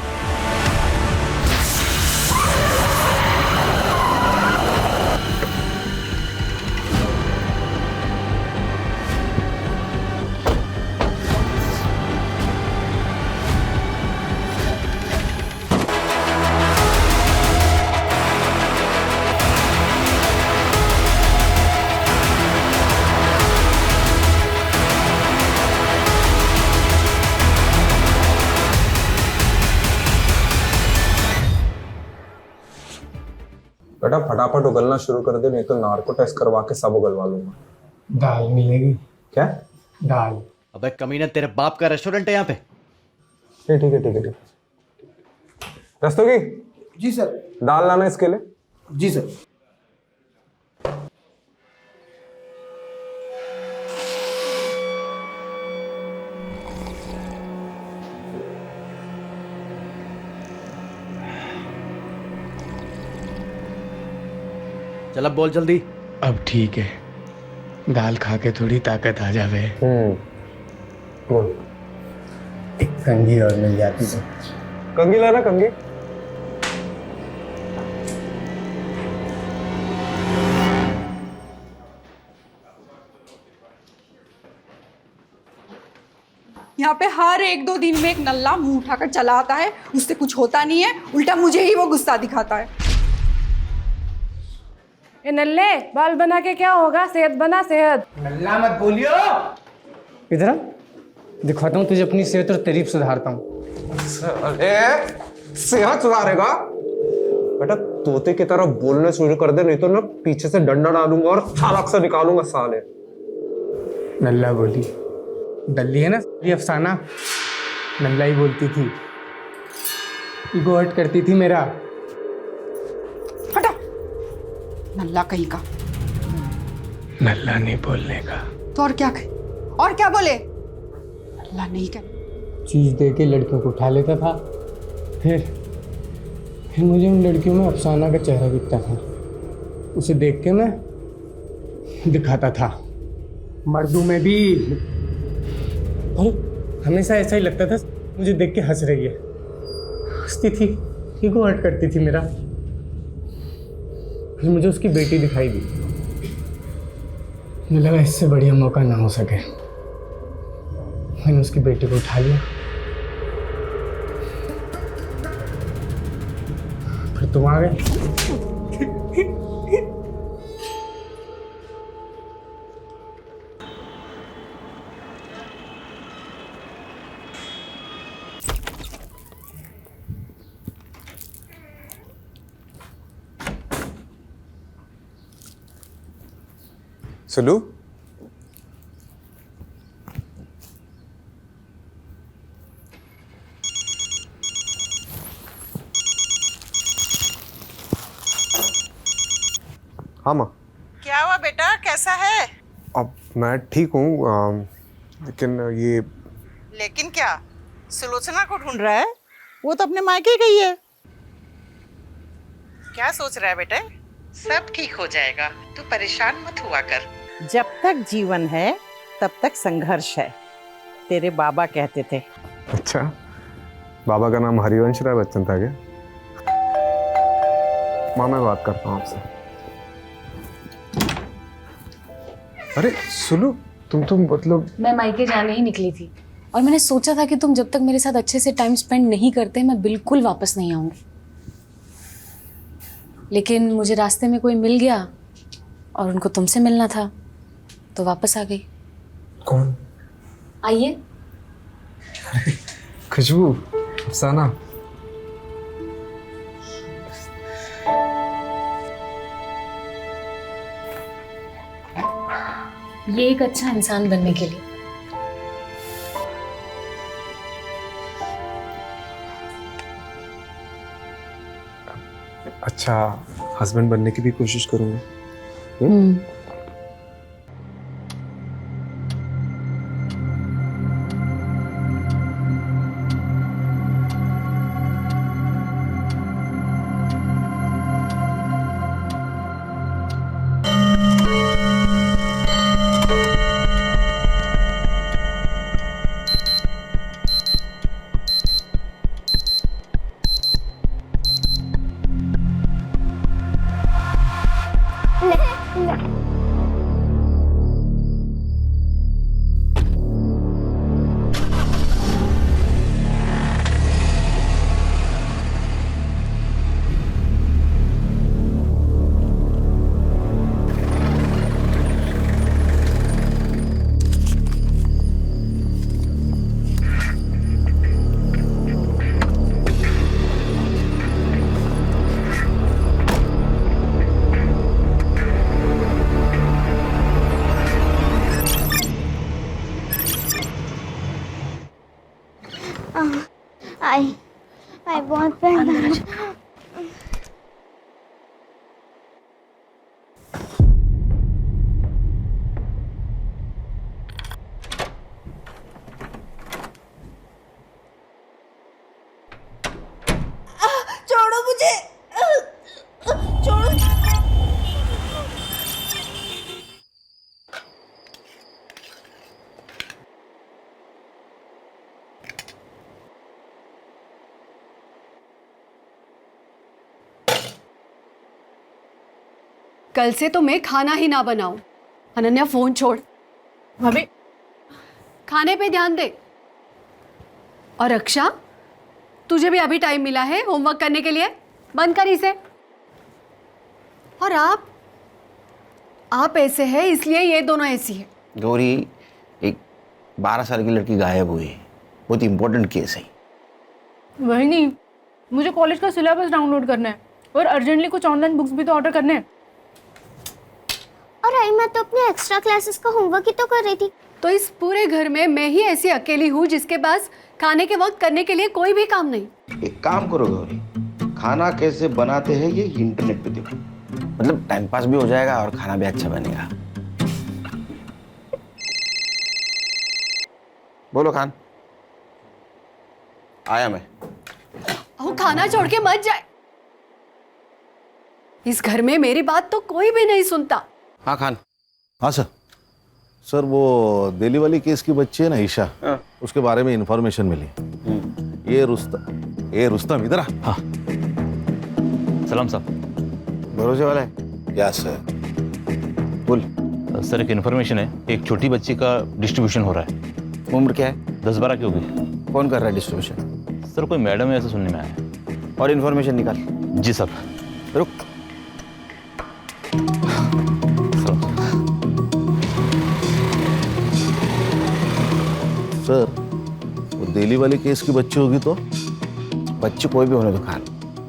बेटा फटाफट उगलना शुरू कर दे, नहीं तो नार्को टेस्ट करवा के सब उगलवा लूंगा। दाल मिलेगी क्या? दाल। अबे कमीना, तेरे बाप का रेस्टोरेंट है यहाँ पे? ठीक है। रस्तोगी जी सर। दाल लाना इसके लिए। जी सर। चल अब बोल जल्दी। अब ठीक है, दाल खा के थोड़ी ताकत आ जावे। बोल। एक कंघी और मिल जाती तो। कंघी लाना, कंघी। यहाँ पे हर 1-2 दिन में एक नल्ला मुंह उठाकर चला आता है, उससे कुछ होता नहीं है, उल्टा मुझे ही वो गुस्सा दिखाता है। ए नल्ले, बाल बना के क्या होगा? सेहत बना, सेहत। नल्ला मत बोलियो। इधर दिखाता हूँ तुझे अपनी सेहत और तारीफ सुधारता हूँ। अरे सेहत सुधारेगा? बेटा तोते की तरह बोलने शुरू कर दे, नहीं तो ना पीछे से डंडा डालूंगा और छालक से निकालूंगा साले। नल्ला बोली, दल्ली है ना ये अफसाना, नल्ला ही बोलती थी, ईगो हर्ट करती थी मेरा। हटा, नल्ला कहीं का। नल्ला नहीं बोलने का तो और क्या बोले? नल्ला नहीं कर। चीज दे के लड़कियों को उठा लेता था, फिर मुझे उन लड़कियों में अफसाना का चेहरा दिखता था, उसे देख के मैं दिखाता था। मर्दों में भी और हमेशा ऐसा ही लगता था मुझे देख के हंस रही है, हंसती थी, ईगो हर्ट करती थी मेरा। फिर मुझे उसकी बेटी दिखाई दी, मुझे लगा इससे बढ़िया मौका ना हो सके, मैंने उसकी बेटी को उठा लिया। फिर तुम आ गए। सुलू, हाँ माँ। क्या हुआ बेटा, कैसा है? अब मैं ठीक हूँ, लेकिन ये लेकिन क्या? सुलोचना को ढूंढ रहा है? वो तो अपने मायके गई है। क्या सोच रहा है बेटे? सब ठीक हो जाएगा, तू परेशान मत हुआ कर। जब तक जीवन है तब तक संघर्ष है, तेरे बाबा कहते थे। अच्छा, बाबा का नाम हरिवंश राय बच्चन था क्या? माँ मैं बात करता हूँ आपसे। अरे सुनो, तुम मतलब मैं मायके जाने ही निकली थी और मैंने सोचा था कि तुम जब तक मेरे साथ अच्छे से टाइम स्पेंड नहीं करते मैं बिल्कुल वापस नहीं आऊंगी, लेकिन मुझे रास्ते में कोई मिल गया और उनको तुमसे मिलना था तो वापस आ गई। कौन? आइए। खुशबू, अफसाना। ये एक अच्छा इंसान बनने के लिए अच्छा हस्बैंड बनने की भी कोशिश करूंगा। आई बहुत पैर छोड़ो मुझे, छोड़ो। कल से तो मैं खाना ही ना बनाऊं। अनन्या फोन छोड़, भाभी खाने पे ध्यान दे। और रक्षा, तुझे भी अभी टाइम मिला है होमवर्क करने के लिए, बंद कर इसे। और आप ऐसे हैं इसलिए ये दोनों ऐसी है। गौरी, एक 12 साल की लड़की गायब हुई है, बहुत इंपॉर्टेंट केस है। वही नहीं, मुझे कॉलेज का सिलेबस डाउनलोड करना है और अर्जेंटली कुछ ऑनलाइन बुक्स भी तो ऑर्डर करने हैं। और आई मैं तो अपने एक्स्ट्रा क्लासेस का होमवर्क ही तो कर रही थी। तो इस पूरे घर में मैं ही ऐसी अकेली हूँ जिसके पास खाने के वक्त करने के लिए कोई भी काम नहीं। एक काम करो गौरी, खाना कैसे बनाते हैं ये इंटरनेट पे देखो, मतलब टाइम पास भी हो जाएगा और खाना भी अच्छा बनेगा। बोलो खान। आया मैं। वो खाना छोड़ के मत जाए, इस घर में मेरी बात तो कोई भी नहीं सुनता। हाँ खान। हाँ सर। सर वो दिल्ली वाली केस की बच्ची है ना ईशा, उसके बारे में इंफॉर्मेशन मिली। ये रुस्तम इधर आ। हाँ सलाम साहब। भरोसे वाला है? Yes sir. बोल। सर एक इन्फॉर्मेशन है, एक छोटी बच्ची का डिस्ट्रीब्यूशन हो रहा है। उम्र क्या है? 10-12 की होगी। कौन कर रहा है डिस्ट्रीब्यूशन? सर कोई मैडम है ऐसा सुनने में आया है। और इन्फॉर्मेशन निकाल। जी साहब। रुक। सर वो दिल्ली वाली केस की बच्ची होगी तो? बच्ची कोई भी होने दो खान,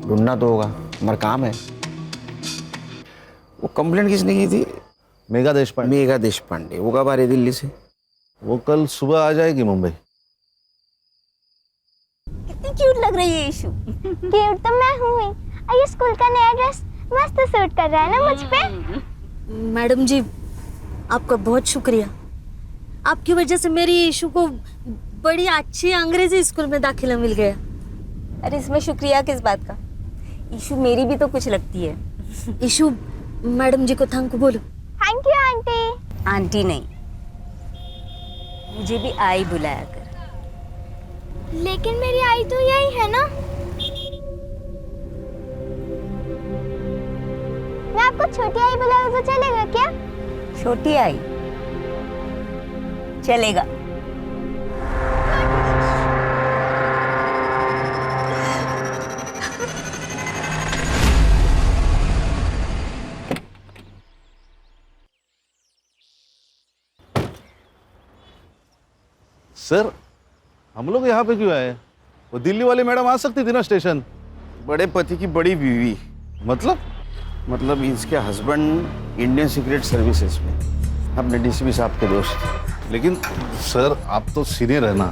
ढूंढना तो होगा, हमारा काम है। वो कंप्लेंट किसने की थी? मेघा देशपांडे। मेघा देशपांडे। वो कब आ रही है दिल्ली से? वो कल सुबह आ जाएगी मुंबई। कितनी क्यूट लग रही है ईशु। क्यूट तो मैं हूँ ही। और ये स्कूल का नया ड्रेस मस्त सूट कर रहा है ना मुझ पे। मैडम जी आपका बहुत शुक्रिया। आपकी वजह से मेरी ईशू को बड़ी अच्छी अंग्रेजी स्कूल में दाखिला मिल गया। अरे इसमें शुक्रिया किस बात का? ईशू मेरी भी तो कुछ लगती है। ईशु मैडम जी को थैंक यू बोलो। Thank you aunty. आंटी नहीं, मुझे भी आई बुलाया कर। लेकिन मेरी आई तो यही है ना। मैं आपको छोटी आई बुलाऊं तो चलेगा क्या? छोटी आई चलेगा। सर हम लोग यहाँ पे क्यों आए? वो दिल्ली वाली मैडम आ सकती थी ना स्टेशन। बड़े पति की बड़ी बीवी। मतलब इसके हस्बैंड इंडियन सीक्रेट सर्विसेज में अपने डीसीपी साहब के दोस्त। लेकिन सर आप तो सीनियर है ना।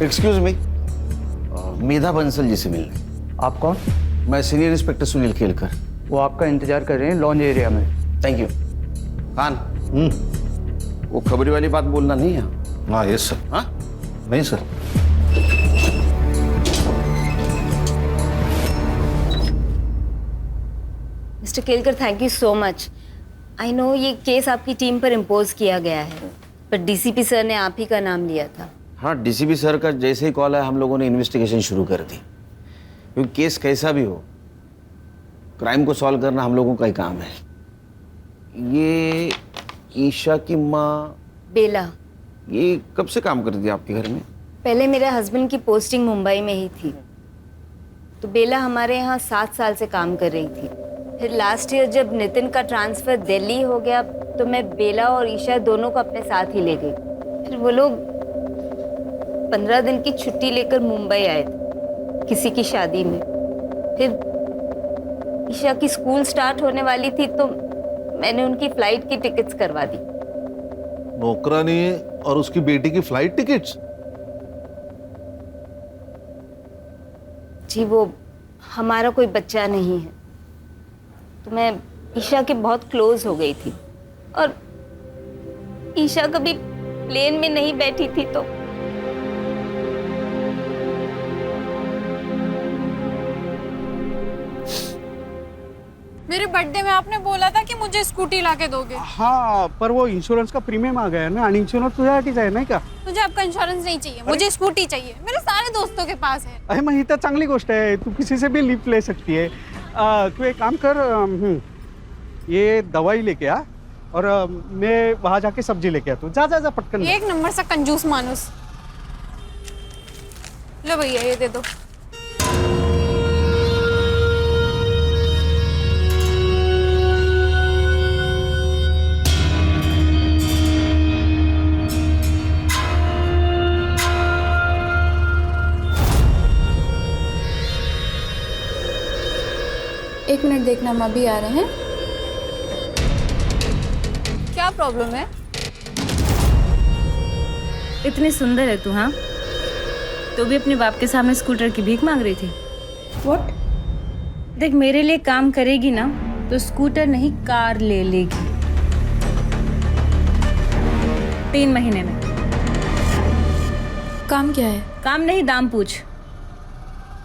एक्सक्यूज मी, मेधा बंसल जी से मिलने। आप कौन? मैं सीनियर इंस्पेक्टर सुनील खेलकर। वो आपका इंतजार कर रहे हैं लॉन्ज एरिया में। Thank you. खान वो खबरी वाली बात बोलना नहीं है। हाँ यस सर। हाँ नहीं sir. Mister Kelkar, thank you so much. I know ये केस आपकी टीम पर इम्पोज किया गया है, पर डीसीपी सर ने आप ही का नाम लिया था। हाँ, डीसीपी सर का जैसे ही कॉल है हम लोगों ने इन्वेस्टिगेशन शुरू कर दी, क्योंकि केस कैसा भी हो क्राइम को सॉल्व करना हम लोगों का ही काम है। ये ईशा की माँ बेला, ये कब से काम करती थी आपके घर में? पहले मेरे हस्बैंड की पोस्टिंग मुंबई में ही थी, तो बेला हमारे यहाँ 7 साल से काम कर रही थी। फिर लास्ट ईयर जब नितिन का ट्रांसफ़र दिल्ली हो गया तो मैं बेला और ईशा दोनों को अपने साथ ही ले गई। फिर वो लोग 15 दिन की छुट्टी लेकर मुंबई आए थे किसी की शादी में। फिर ईशा की स्कूल स्टार्ट होने वाली थी तो मैंने उनकी फ्लाइट की टिकट्स करवा दी। नौकरानी और उसकी बेटी की फ्लाइट टिकट्स? जी वो हमारा कोई बच्चा नहीं है, तो मैं ईशा के बहुत क्लोज हो गई थी, और ईशा कभी प्लेन में नहीं बैठी थी तो मेरे बर्थडे में आपने बोला था की मुझे स्कूटी लाके दोगे। हाँ पर वो इंश्योरेंस का प्रीमियम आ गया ना, आणि इंश्योरेंस तुझ्यासाठीच आहे नाही का? मुझे आपका इंश्योरेंस नहीं चाहिए, मुझे स्कूटी चाहिए। मेरे सारे दोस्तों के पास है। अरे मग ही तर चांगली गोष्ट आहे, तू किसी से भी लिफ्ट ले सकती है। तू एक काम कर, ये दवाई लेके आ और मैं वहाँ जाके सब्जी लेके आता हूँ। जा जा जा पटकन। एक नंबर सा कंजूस मानुस। लो भैया ये दे दो। एक मिनट देखना, हम अभी आ रहे हैं। क्या प्रॉब्लम है? इतनी सुंदर है तू। हाँ, तो भी अपने बाप के सामने स्कूटर की भीख मांग रही थी। व्हाट? देख, मेरे लिए काम करेगी ना तो स्कूटर नहीं कार ले लेगी 3 महीने में। काम क्या है? काम नहीं, दाम पूछ।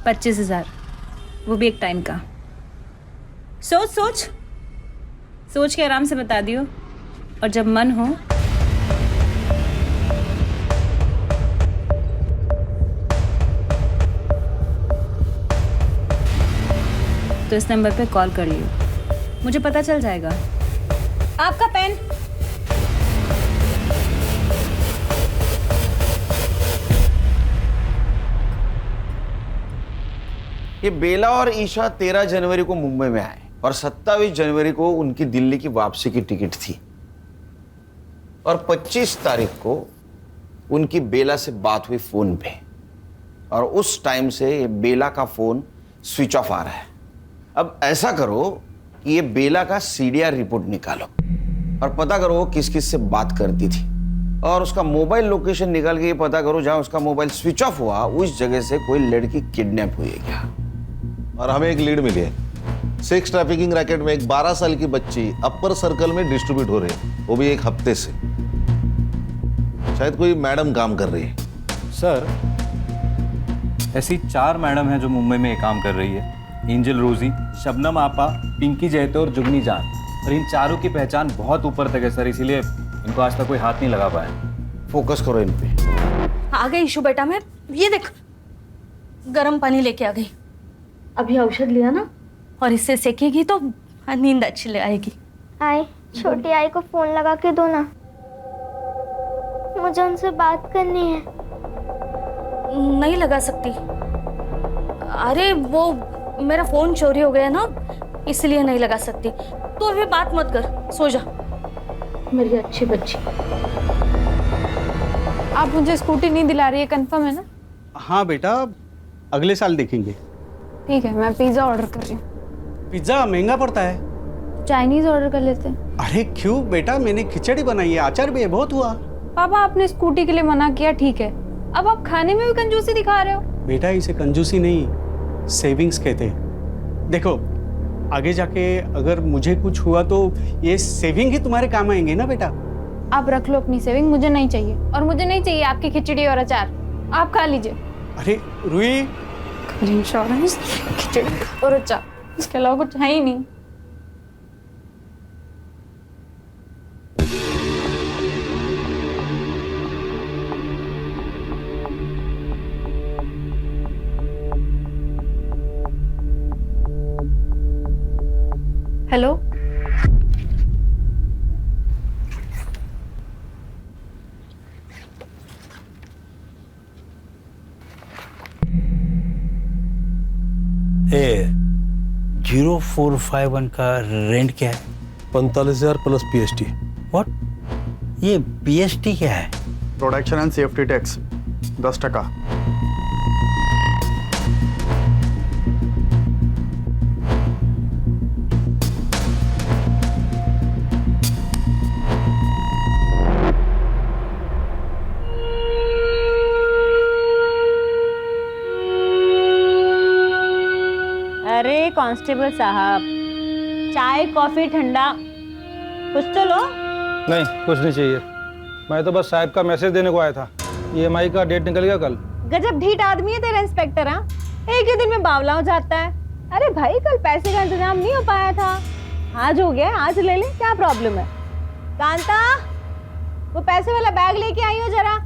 25,000, वो भी एक टाइम का। सोच सोच सोच के आराम से बता दियो, और जब मन हो तो इस नंबर पे कॉल कर लियो, मुझे पता चल जाएगा। आपका पेन। ये बेला और ईशा 13 जनवरी को मुंबई में आए और 27 जनवरी को उनकी दिल्ली की वापसी की टिकट थी, और 25 तारीख को उनकी बेला से बात हुई फोन पे, और उस टाइम से ये बेला का फोन स्विच ऑफ आ रहा है। अब ऐसा करो कि ये बेला का सीडीआर रिपोर्ट निकालो और पता करो वो किस किस से बात करती थी, और उसका मोबाइल लोकेशन निकाल के ये पता करो जहां उसका मोबाइल स्विच ऑफ हुआ उस जगह से कोई लड़की किडनैप हुई है क्या। और हमें एक लीड मिली है। सेक्स ट्रैफिकिंग रैकेट में एक 12 साल की बच्ची अपर सर्कल में डिस्ट्रीब्यूट हो रही है, वो भी एक हफ्ते से। शायद कोई मैडम काम कर रही है। सर, ऐसी 4 मैडम हैं जो मुंबई में काम कर रही है। एंजल रोजी, शबनम आपा, पिंकी जैतो और जुगनी जान। और इन चारों की पहचान बहुत ऊपर तक है सर, इसीलिए इनको आज तक कोई हाथ नहीं लगा पाया। फोकस करो इन पे। आ गई ईशु बेटा, मैं ये देख गर्म पानी लेके आ गई। अभी औषध लिया ना, और इससे सेकेगी तो नींद अच्छी ले आएगी। आई, छोटी आई को फोन लगा के दो ना, मुझे उनसे बात करनी है। नहीं लगा सकती। अरे वो मेरा फोन चोरी हो गया ना, इसलिए नहीं लगा सकती। तो अभी बात मत कर, सो जा मेरी अच्छी बच्ची। आप मुझे स्कूटी नहीं दिला रही है, कंफर्म है ना? हाँ बेटा, अगले साल देखेंगे। ठीक है, मैं पिज्ज़ा ऑर्डर कर रही हूँ। पिज्ज़ा महंगा पड़ता है। चाइनीज ऑर्डर कर लेते हैं। अरे क्यों बेटा, मैंने खिचड़ी बनाई है, अचार भी है, बहुत हुआ। पापा, आपने स्कूटी के लिए मना किया, ठीक है, अब आप खाने में भी कंजूसी दिखा रहे हो। बेटा इसे कंजूसी नहीं, सेविंग्स कहते हैं। देखो आगे जाके अगर मुझे कुछ हुआ तो ये सेविंग ही तुम्हारे काम आएंगे ना बेटा। आप रख लो अपनी सेविंग, मुझे नहीं चाहिए। और मुझे नहीं चाहिए आपकी खिचड़ी और अचार, आप खा लीजिए। अरे रुई, इंश्योरेंस, खिचड़ी और अचार, इसके अलावा कुछ है ही नहीं। हेलो, ए 0451 का रेंट क्या है? 45,000 प्लस पीएसटी। व्हाट? ये पीएसटी क्या है? Production and safety tax 10%। अरे कांस्टेबल साहब, चाय कॉफी ठंडा कुछ तो लो। नहीं, कुछ नहीं चाहिए। मैं तो बस साहब का मैसेज देने को आया था। ईएमआई का डेट निकल गया कल। गजब ढीठ आदमी है तेरा इंस्पेक्टर। हाँ, एक ही दिन में बावला हो जाता है। अरे भाई, कल पैसे का इंतजाम नहीं हो पाया था, आज हो गया, आज ले ले, क्या प्रॉब्लम है? कांता, वो पैसे वाला बैग लेके आई हो जरा।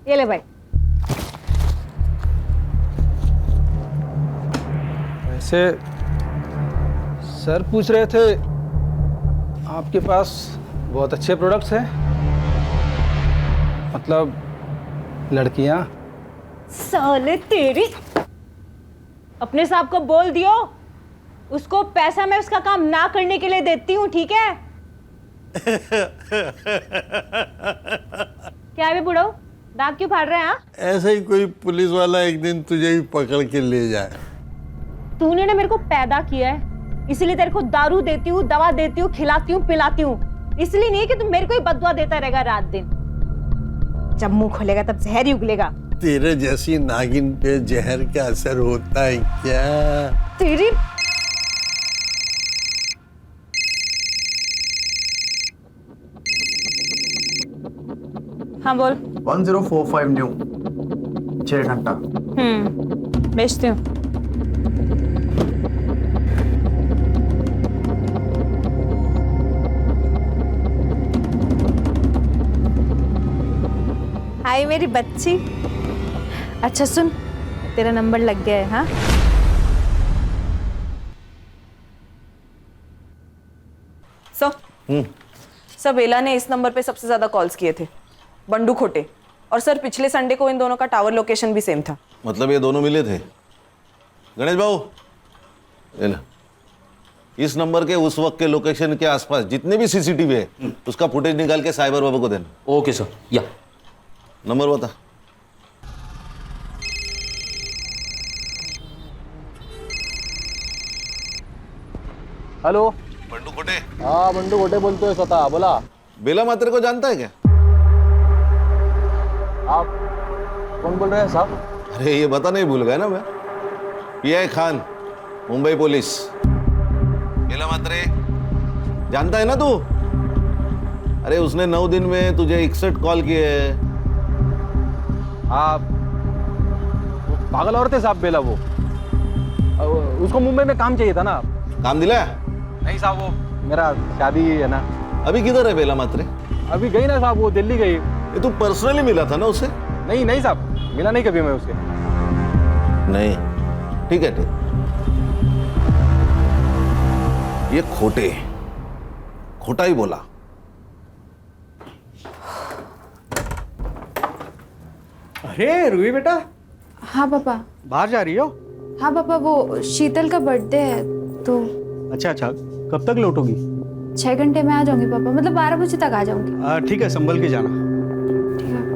ये ले भाई। वैसे सर पूछ रहे थे आपके पास बहुत अच्छे प्रोडक्ट्स हैं, मतलब लड़कियां। साले तेरी, अपने साहब को बोल दियो, उसको पैसा मैं उसका काम ना करने के लिए देती हूँ, ठीक है? क्या है बुढ़ो, दांत क्यों फाड़ रहे हैं? ऐसा ही कोई पुलिस वाला एक दिन तुझे भी पकड़ के ले जाए। तूने ना मेरे को पैदा किया है, इसलिए तेरे को दारू देती हूँ, दवा देती हूँ, खिलाती हूँ, पिलाती हूँ, इसलिए नहीं कि तू मेरे को ही बददुआ देता रहेगा रात दिन। जब मुंह खोलेगा तब जहर ही उगलेगा। तेरे जैसी नागिन पे जहर का असर होता है क्या? तेरी हाँ बोल। 1045 न्यू 6 घंटा। बेचती हूँ। हाय मेरी बच्ची। अच्छा सुन, तेरा नंबर लग गया है। हाँ, सर बेला ने इस नंबर पे सबसे ज्यादा कॉल्स किए थे, बंडू खोटे। और सर पिछले संडे को इन दोनों का टावर लोकेशन भी सेम था। मतलब ये दोनों मिले थे? गणेश बाबू, इस नंबर के उस वक्त के लोकेशन के आसपास जितने भी सीसीटीवी है उसका फुटेज निकाल के साइबर बाबू को देना। Okay sir. या नंबर बता। हेलो, बंडू खोटे। हाँ बंडू खोटे बोलते हो, स्वतः बोला। बेला मात्रे को जानता है क्या? कौन बोल रहे हैं साहब? अरे ये बता नहीं भूल गया ना मैं, PI खान, मुंबई पुलिस। बेला मात्रे जानता है ना तू? अरे उसने 9 दिन में तुझे 61 कॉल किए हैं। आप पागल औरत है साहब बेला वो। उसको मुंबई में काम चाहिए था ना। काम दिला? नहीं साहब, वो मेरा शादी है ना। अभी किधर है बेला मात्रे? अभी गई ना साहब, वो दिल्ली गई। ये तू पर्सनली मिला था ना उसे? नहीं नहीं साहब, मिला नहीं कभी मैं उससे। नहीं, ठीक है ठीक। ये खोटा ही बोला। अरे रूही बेटा, हाँ पापा। बाहर जा रही हो? हाँ पापा, वो शीतल का बर्थडे है तो। अच्छा अच्छा, कब तक लौटोगी? 6 घंटे में आ जाऊंगी पापा, मतलब 12 बजे तक आ जाऊंगी। ठीक है, संभल के जाना। ठीक है।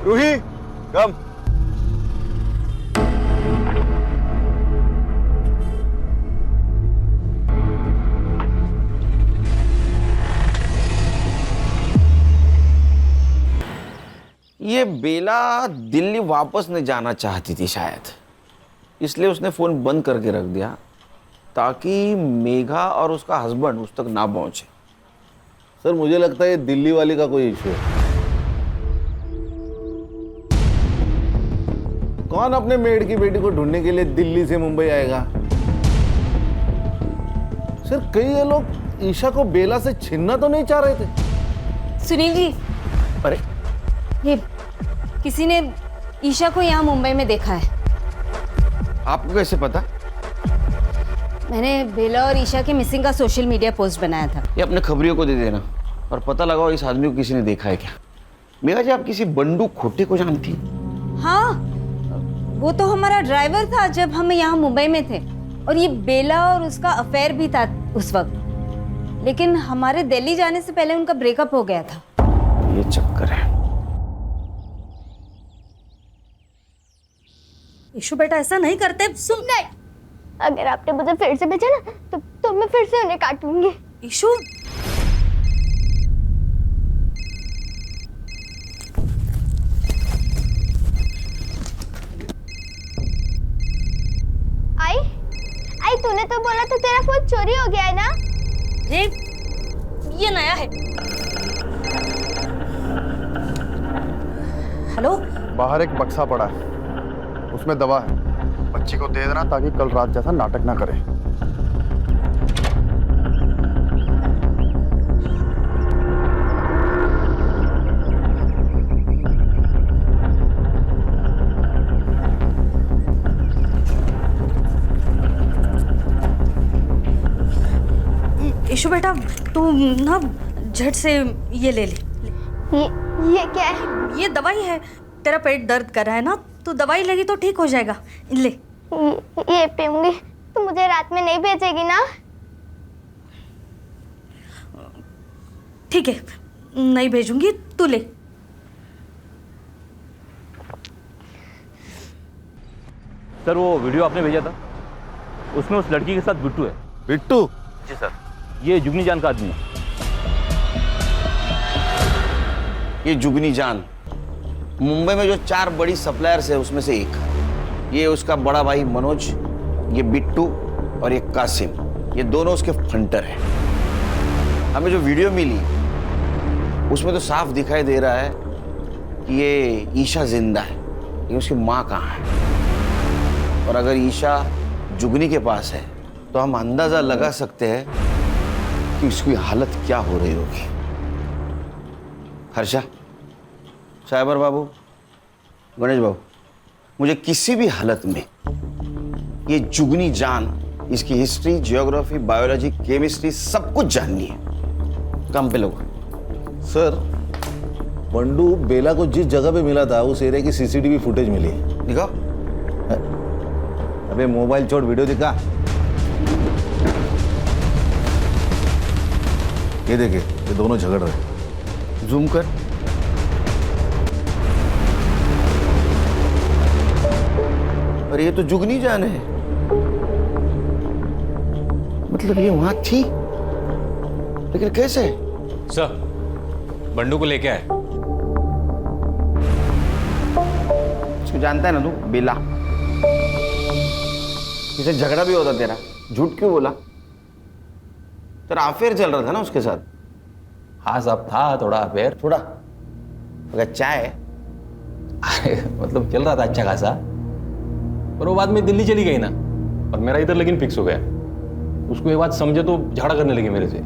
रूही कम। ये बेला दिल्ली वापस नहीं जाना चाहती थी शायद, इसलिए उसने फ़ोन बंद करके रख दिया ताकि मेघा और उसका हस्बैंड उस तक ना पहुंचे। सर मुझे लगता है ये दिल्ली वाली का कोई इशू है। कौन अपने मेड की बेटी को ढूंढने के लिए दिल्ली से मुंबई आएगा? सर कई ये लोग ईशा को बेला से छीनना तो नहीं चाह रहे थे? सुनील जी, अरे ये किसी ने ईशा को यहाँ मुंबई में देखा है। आपको कैसे पता? मैंने बेला और ईशा के मिसिंग का सोशल मीडिया पोस्ट बनाया था। ये अपने खबरियों को दे देना और पता लगाओ इस आदमी को किसी ने देखा है क्या। मेघा जी, आप किसी बंडू खोटे को जानती? हाँ, वो तो हमारा ड्राइवर था जब हम यहाँ मुंबई में थे, और ये बेला और उसका अफेयर भी था उस वक्त, लेकिन हमारे दिल्ली जाने से पहले उनका ब्रेकअप हो गया था। ये चक्कर है। ईशु बेटा, ऐसा नहीं करते। सुन, नहीं, अगर आपने मुझे फिर से भेजा ना तो मैं फिर से उन्हें काटूंगी। ईशु, आई तूने तो बोला था तेरा फोन चोरी हो गया है ना? ये नया है। हेलो, बाहर एक बक्सा पड़ा है, उसमें दवा है, बच्ची को दे देना ताकि कल रात जैसा नाटक ना करे। ईशु बेटा, तू ना झट से ये ले ले। ये क्या है? ये दवाई है। तेरा पेट दर्द कर रहा है ना, तो दवाई लगी तो ठीक हो जाएगा। ले। ये पीऊंगी तो मुझे रात में नहीं भेजेगी ना? ठीक है, नहीं भेजूंगी, तू ले। सर वो वीडियो आपने भेजा था, उसमें उस लड़की के साथ बिट्टू है। बिट्टू? जी सर, ये जुगनी जान का आदमी है। ये जुगनी जान मुंबई में जो 4 बड़ी सप्लायर्स है उसमें से एक। ये उसका बड़ा भाई मनोज, ये बिट्टू और ये कासिम, ये दोनों उसके फंटर हैं। हमें जो वीडियो मिली उसमें तो साफ दिखाई दे रहा है कि ये ईशा जिंदा है, लेकिन उसकी माँ कहाँ है। और अगर ईशा जुगनी के पास है तो हम अंदाजा लगा सकते हैं कि उसकी हालत क्या हो रही होगी। हर्षा, साइबर बाबू, गणेश बाबू, मुझे किसी भी हालत में ये जुगनी जान, इसकी हिस्ट्री, जियोग्राफी, बायोलॉजी, केमिस्ट्री सब कुछ जाननी है। काम पे लोग। सर बंडू बेला को जिस जगह पे मिला था उस एरिया की CCTV फुटेज मिली है। दिखाओ। अबे मोबाइल छोड़, वीडियो दिखा। ये देखिए, ये दोनों झगड़ रहे हैं। जूम कर। और ये तो जुगनी जान है। मतलब ये वहां थी, लेकिन कैसे? सर, बंडू को लेके आए। इसको जानता है ना तू, बेला? इसे झगड़ा भी होता तेरा, झूठ क्यों बोला? तेरा अफेयर चल रहा था ना उसके साथ? हाँ साहब, था थोड़ा अफेयर। थोड़ा? अगर चाय मतलब चल रहा था अच्छा खासा, पर वो बाद में दिल्ली चली गई ना, और मेरा इधर लेकिन फिक्स हो गया। उसको ये बात समझे तो झगड़ा करने लगी मेरे से,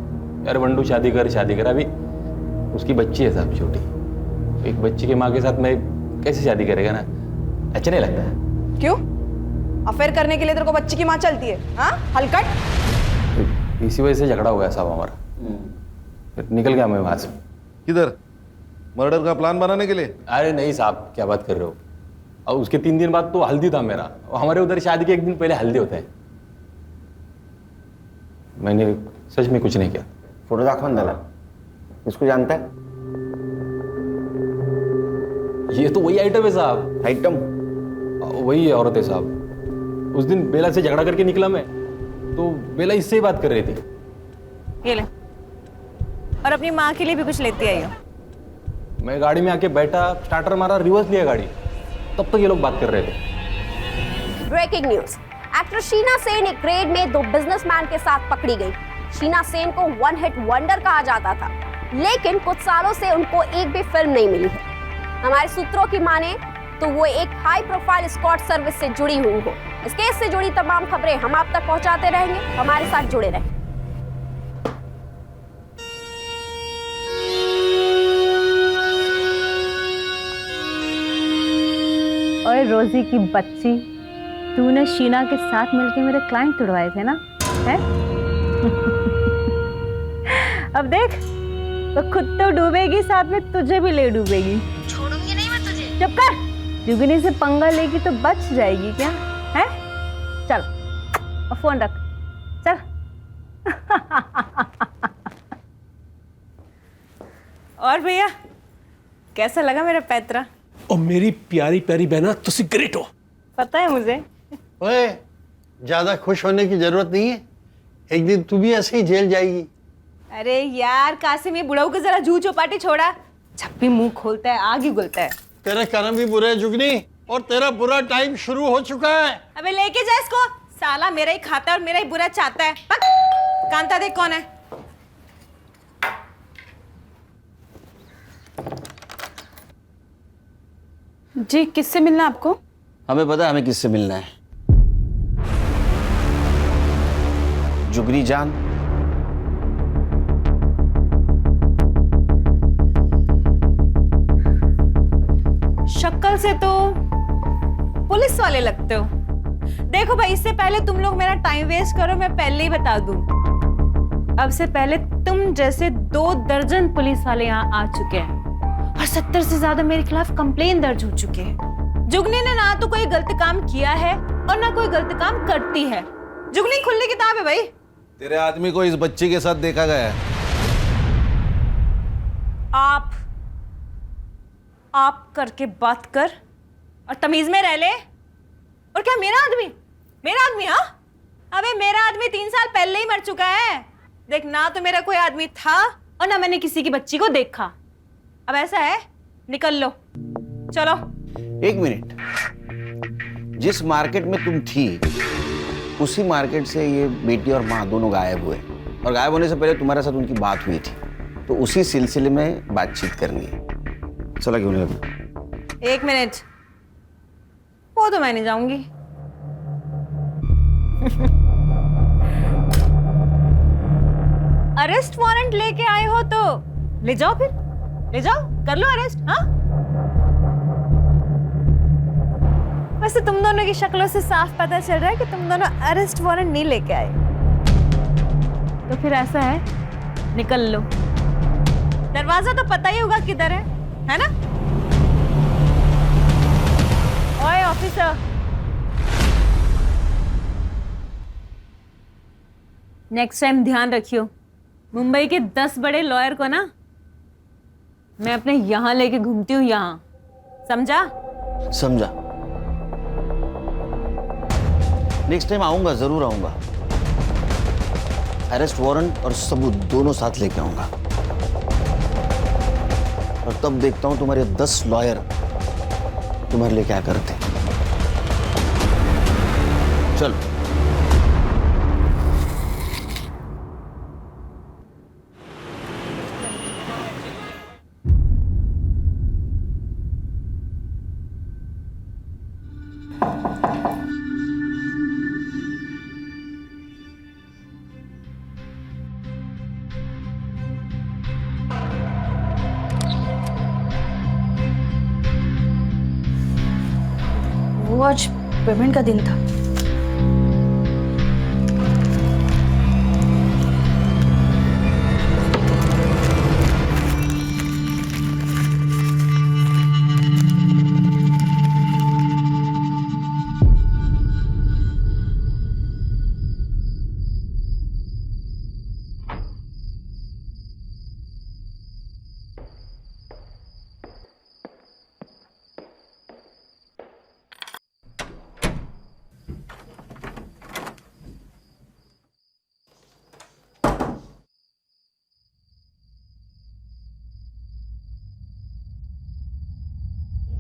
यार बंडू शादी कर। अभी उसकी बच्ची है साहब, छोटी। एक बच्ची के माँ के साथ मैं कैसे शादी करेगा ना, अच्छा नहीं लगता है। क्यों? अफेयर करने के लिए तेरे को बच्ची की माँ चलती है? हाँ, हलकट। इसी वजह से झगड़ा हो गया साहब हमारा, फिर निकल गया मैं वहां से। किधर? मर्डर का प्लान बनाने के लिए? अरे नहीं साहब, क्या बात कर रहे हो। और उसके 3 दिन बाद तो हल्दी था मेरा, और हमारे उधर शादी के 1 दिन पहले हल्दी होता है। मैंने सच में कुछ नहीं किया। फोटो दाखवा ना, इसको जानता है? ये तो वही आइटम है साहब। आइटम? वही औरत है साहब। उस दिन बेला से झगड़ा करके निकला मैं, तो बेला इससे ही बात कर रही थी। ये ले, और अपनी माँ के लिए भी कुछ लेती आई हो। मैं गाड़ी में आके बैठा, स्टार्टर मारा, रिवर्स लिया गाड़ी, तब तक ये लोग बात कर रहे थे। Breaking news, actor Sheena Sen एक रेड में 2 बिजनेसमैन के साथ पकड़ी गई। शीना सेन को 1 हिट वंडर कहा जाता था, लेकिन कुछ सालों से उनको एक भी फिल्म नहीं मिली है। हमारे सूत्रों की माने तो वो एक हाई प्रोफाइल एस्कॉर्ट सर्विस से जुड़ी हुई हो। इस केस से जुड़ी तमाम खबरें हम आप तक पहुंचाते रहेंगे, हमारे साथ जुड़े रहें। और रोजी की बच्ची, तूने शीना के साथ मिलकर मेरे क्लाइंट तुड़वाए थे ना, है? अब देख, तो खुद तो डूबेगी, साथ में तुझे भी ले डूबेगी। छोड़ूंगी नहीं मैं तुझे। चुप कर, जुगनी से पंगा लेगी तो बच जाएगी क्या, है? चल, और फोन रख, चल। और भैया, कैसा लगा मेरा पैतरा? और मेरी प्यारी प्यारी बहना, तुसी ग्रेट हो। पता है मुझे। ओए, ज्यादा खुश होने की जरूरत नहीं है, एक दिन तू भी ऐसे ही जेल जाएगी। अरे यार कासिम, ये बुढ़ाऊ को जरा जू चौपाटी छोड़ा, जब भी मुंह खोलता है आग ही उगलता है। तेरे कर्म भी बुरे हैं जुगनी, और तेरा बुरा टाइम शुरू हो चुका है। अबे लेके जा इसको, साला मेरा ही खाता है और मेरा ही बुरा चाहता है। कांता देख कौन है। जी, किससे मिलना आपको? हमें पता है हमें किससे मिलना है। जुगनी जान। शक्ल से तो पुलिस वाले लगते हो। देखो भाई, इससे पहले तुम लोग मेरा टाइम वेस्ट करो, मैं पहले ही बता दूं, अब से पहले तुम जैसे 2 दर्जन पुलिस वाले यहाँ आ चुके हैं, और 70 से ज्यादा मेरे खिलाफ कंप्लेन दर्ज हो चुके हैं। जुगनी ने ना तो कोई गलत काम किया है और ना कोई गलत काम करती है। जुगनी खुली किताब है भाई। तेरे आदमी को इस बच्ची के साथ देखा गया है। आप करके बात कर और तमीज में रह ले। और क्या मेरा आदमी? हाँ, अबे मेरा आदमी 3 साल पहले ही मर चुका है। देख, ना तो मेरा कोई आदमी था और ना मैंने किसी की बच्ची को देखा। अब ऐसा है, निकल लो, चलो। 1 मिनट, जिस मार्केट में तुम थी उसी मार्केट से ये बेटी और माँ दोनों गायब हुए, और गायब होने से पहले तुम्हारे साथ उनकी बात हुई थी, तो उसी सिलसिले में बातचीत करनी है। चला क्यों नहीं? 1 मिनट, वो तो मैं नहीं जाऊंगी। अरेस्ट वारंट लेके आए हो तो ले जाओ, फिर ले जाओ, कर लो अरेस्ट। हाँ, वैसे तुम दोनों की शक्लों से साफ पता चल रहा है कि तुम दोनों अरेस्ट वारंट नहीं लेके आए। तो फिर ऐसा है, निकल लो। दरवाजा तो पता ही होगा किधर है ना? ओए ऑफिसर, नेक्स्ट टाइम ध्यान रखियो, मुंबई के 10 बड़े लॉयर को ना मैं अपने यहां लेके घूमती हूँ, यहां, समझा? समझा। नेक्स्ट टाइम आऊंगा, जरूर आऊंगा। अरेस्ट वारंट और सबूत दोनों साथ लेके आऊंगा, और तब देखता हूं तुम्हारे 10 लॉयर तुम्हारे लिए क्या करते। चल। वो आज पेमेंट का दिन था।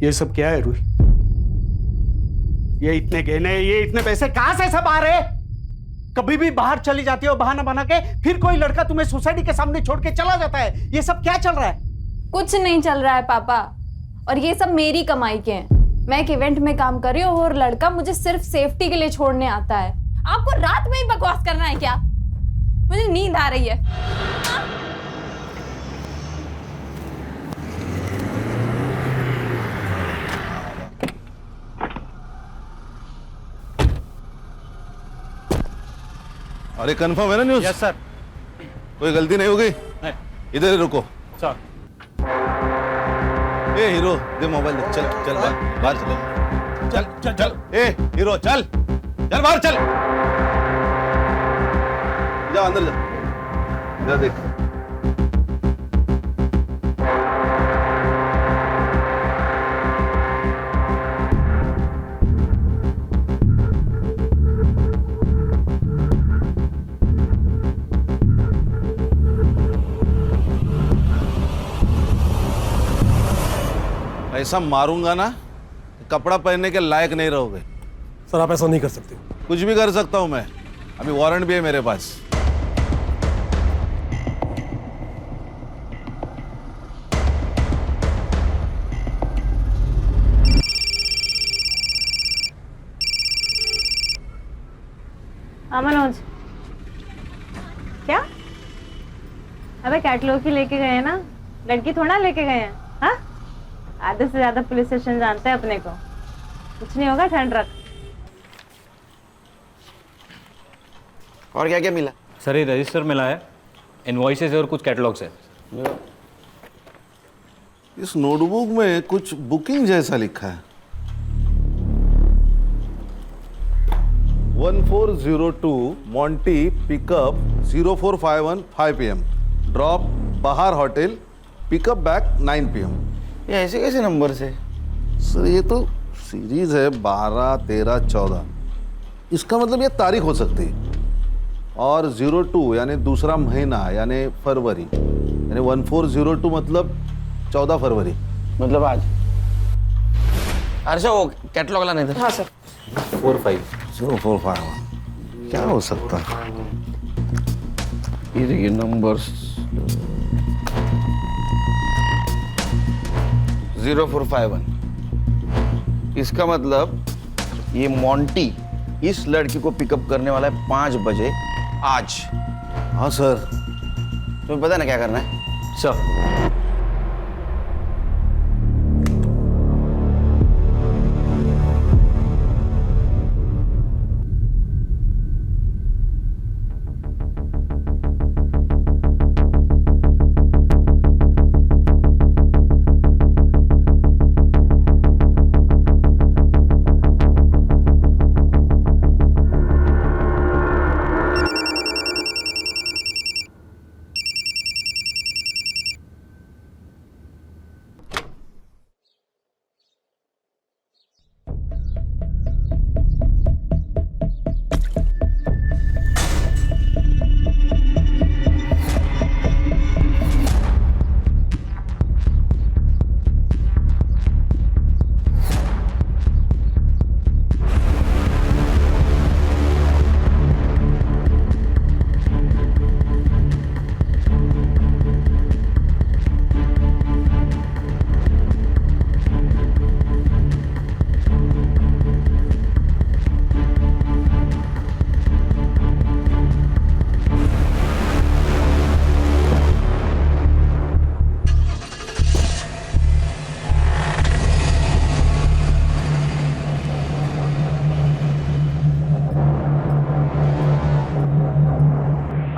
ये सब क्या है रूही? ये इतने गहने, ये इतने पैसे कहां से सब आ रहे? कभी भी बाहर चली जाती हो बहाना बना के, फिर कोई लड़का तुम्हें सोसाइटी के सामने छोड़ के चला जाता है। ये सब क्या चल रहा है? कुछ नहीं चल रहा है पापा, और ये सब मेरी कमाई के हैं। मैं एक इवेंट में काम कर रही हूँ और लड़का मुझे सिर्फ सेफ्टी के लिए छोड़ने आता है। आपको रात में ही बकवास करना है क्या? मुझे नींद आ रही है। अरे कंफर्म है ना न्यूज़? Yes sir. कोई गलती नहीं होगी? नहीं। इधर ही रुको। सर। ए हीरो, दे मोबाइल दे। चल चल बाहर चल। चल चल चल। ए हीरो चल, चल बाहर चल। जा अंदर जा। जा देख। ऐसा मारूंगा ना, कपड़ा पहनने के लायक नहीं रहोगे। सर आप ऐसा नहीं कर सकते। कुछ भी कर सकता हूं मैं, अभी वारंट भी है मेरे पास। मनोज, क्या? अबे कैटलॉग ही लेके गए हैं ना, लड़की थोड़ा लेके गए हैं। हाँ, आधे से ज्यादा पुलिस स्टेशन जानते हैं अपने को। कुछ नहीं होगा, ठंड रख। और क्या क्या मिला? सर ये रजिस्टर मिला है, इनवॉइसेस और कुछ कैटलॉग्स है। इस नोटबुक में कुछ बुकिंग जैसा लिखा है। 1402 मॉन्टी पिकअप 0451 5 PM, ड्रॉप बाहर होटल, पिकअप बैक 9 PM। ये ऐसे कैसे नंबर से? सर ये तो सीरीज है 12, 13, 14। इसका मतलब ये तारीख हो सकती है। और 02 यानी दूसरा महीना यानी फरवरी, यानी 1402 मतलब 14 फरवरी, मतलब आज। अच्छा वो कैटलॉग लाने थे। हाँ सर। 0451 क्या हो सकता है? ये देखिए नंबर्स 0451। इसका मतलब ये मॉन्टी इस लड़की को पिकअप करने वाला है 5 बजे आज। हाँ सर। तुम्हें पता है ना क्या करना है? सर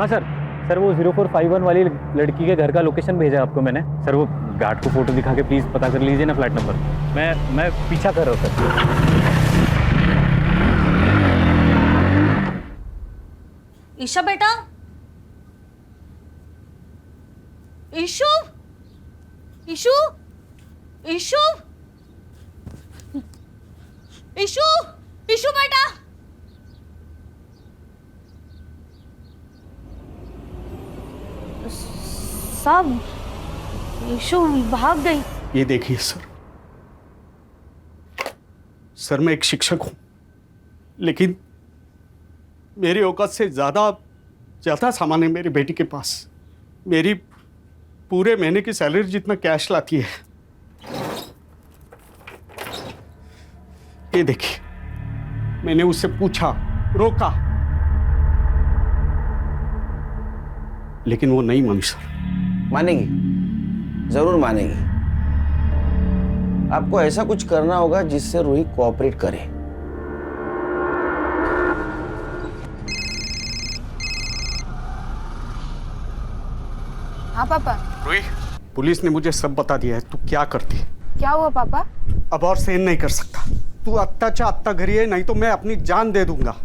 हाँ सर वो 0451 वाली लड़की के घर का लोकेशन भेजा आपको मैंने। सर वो गार्ड को फोटो दिखा के प्लीज़ पता कर लीजिए ना फ्लैट नंबर। मैं पीछा कर रहा हूँ सर। ईशा बेटा, ईशु, ईशु, ईशु, ईशु, ईशु बेटा। साहब, ईशु भाग गई। ये देखिए सर मैं एक शिक्षक हूं, लेकिन मेरी औकात से ज्यादा सामान है मेरी बेटी के पास। मेरी पूरे महीने की सैलरी जितना कैश लाती है। ये देखिए, मैंने उससे पूछा, रोका, लेकिन वो नहीं मानी सर। मानेगी, जरूर मानेगी। आपको ऐसा कुछ करना होगा जिससे रूही कोऑपरेट करे। हाँ पापा। रूही, पुलिस ने मुझे सब बता दिया है। तू क्या करती है? क्या हुआ पापा? अब और सहन नहीं कर सकता। तू अत्ता अत्ता घरी है, नहीं तो मैं अपनी जान दे दूंगा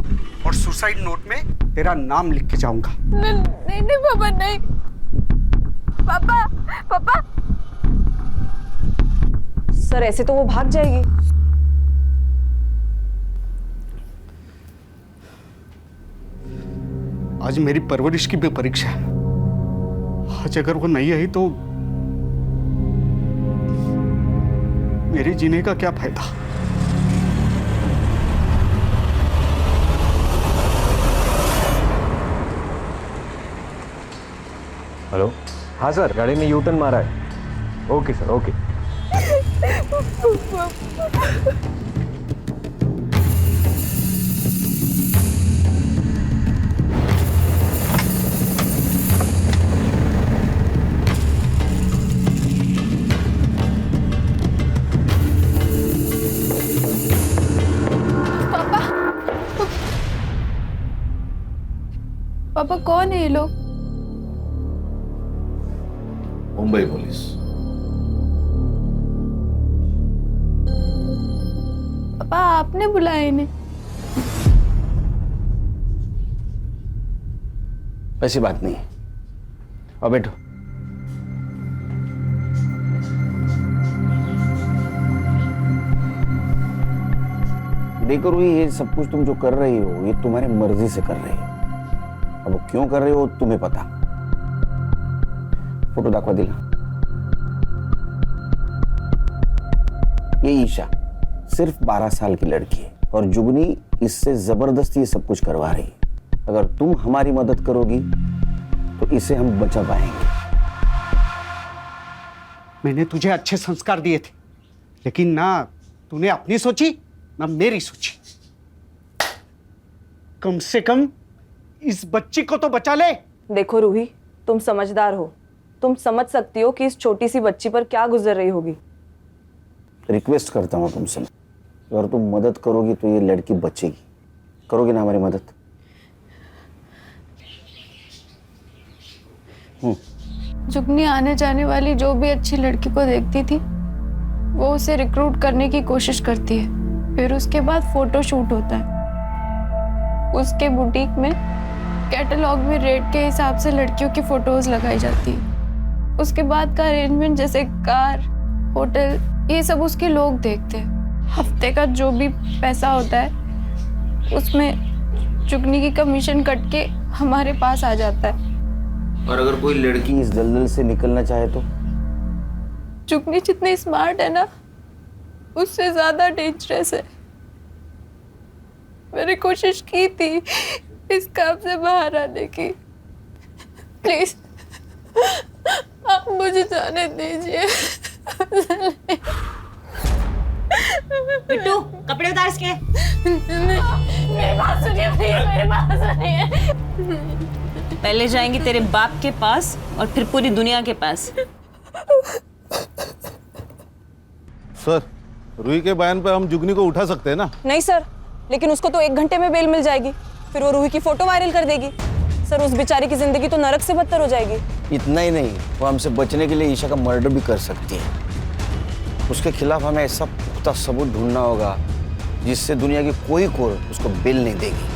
और सुसाइड नोट में तेरा नाम लिख के जाऊंगा। नहीं नहीं पापा, नहीं पापा। पापा सर ऐसे तो वो भाग जाएगी। आज मेरी परवरिश की भी परीक्षा है। आज अगर वो नहीं आई तो मेरे जीने का क्या फायदा? हेलो। हाँ सर, गाड़ी ने यू टर्न मारा है। Okay sir, okay. पापा कौन है ये लोग? मुंबई पुलिस। पापा आपने बुलाया इन्हें? ऐसी बात नहीं है। अब बैठो। देखो रूही, ये सब कुछ तुम जो कर रही हो ये तुम्हारी मर्जी से कर रही हो। अब क्यों कर रहे हो तुम्हें पता। फोटो दाखवा दिला। ये ईशा सिर्फ 12 साल की लड़की है और जुगनी इससे जबरदस्ती ये सब कुछ करवा रही है। अगर तुम हमारी मदद करोगी तो इसे हम बचा पाएंगे। मैंने तुझे अच्छे संस्कार दिए थे, लेकिन ना तूने अपनी सोची ना मेरी सोची। कम से कम इस बच्ची को तो बचा ले। देखो रूही, तुम समझदार हो, तुम समझ सकती हो कि इस छोटी सी बच्ची पर क्या गुजर रही होगी। रिक्वेस्ट करता हूं तुमसे, अगर तुम मदद करोगी तो ये लड़की बचेगी। करोगे ना हमारी मदद? जुगनी आने जाने वाली जो भी अच्छी लड़की को देखती थी वो उसे रिक्रूट करने की कोशिश करती है। फिर उसके बाद फोटो शूट होता है। उसके बुटीक में कैटलॉग में रेट के हिसाब से लड़कियों की फोटोज लगाई जाती है। उसके बाद का अरेंजमेंट जैसे कार, होटल, ये सब उसके लोग देखते हैं। हफ्ते का जो भी पैसा होता है उसमें जुगनी की कमीशन कट के हमारे पास आ जाता है। और अगर कोई लड़की इस दलदल से निकलना चाहे तो? जुगनी जितनी स्मार्ट है ना उससे ज्यादा डेंजरस है। मैंने कोशिश की थी इस काम से बाहर आने की। प्लीज आप मुझे जाने दीजिए। बिट्टू, कपड़े उतार इसके। मेरी बात सुनिए प्लीज, मेरी बात सुनिए। पहले जाएंगे तेरे बाप के पास और फिर पूरी दुनिया के पास। सर, रूही के बयान पे हम जुगनी को उठा सकते हैं ना? नहीं सर, लेकिन उसको तो 1 घंटे में बेल मिल जाएगी। फिर वो रूही की फोटो वायरल कर देगी। सर उस बेचारी की जिंदगी तो नरक से बदतर हो जाएगी। इतना ही नहीं, वो हमसे बचने के लिए ईशा का मर्डर भी कर सकती है। उसके खिलाफ हमें ऐसा पुख्ता सबूत ढूंढना होगा जिससे दुनिया की कोई कोर्ट उसको बेल नहीं देगी।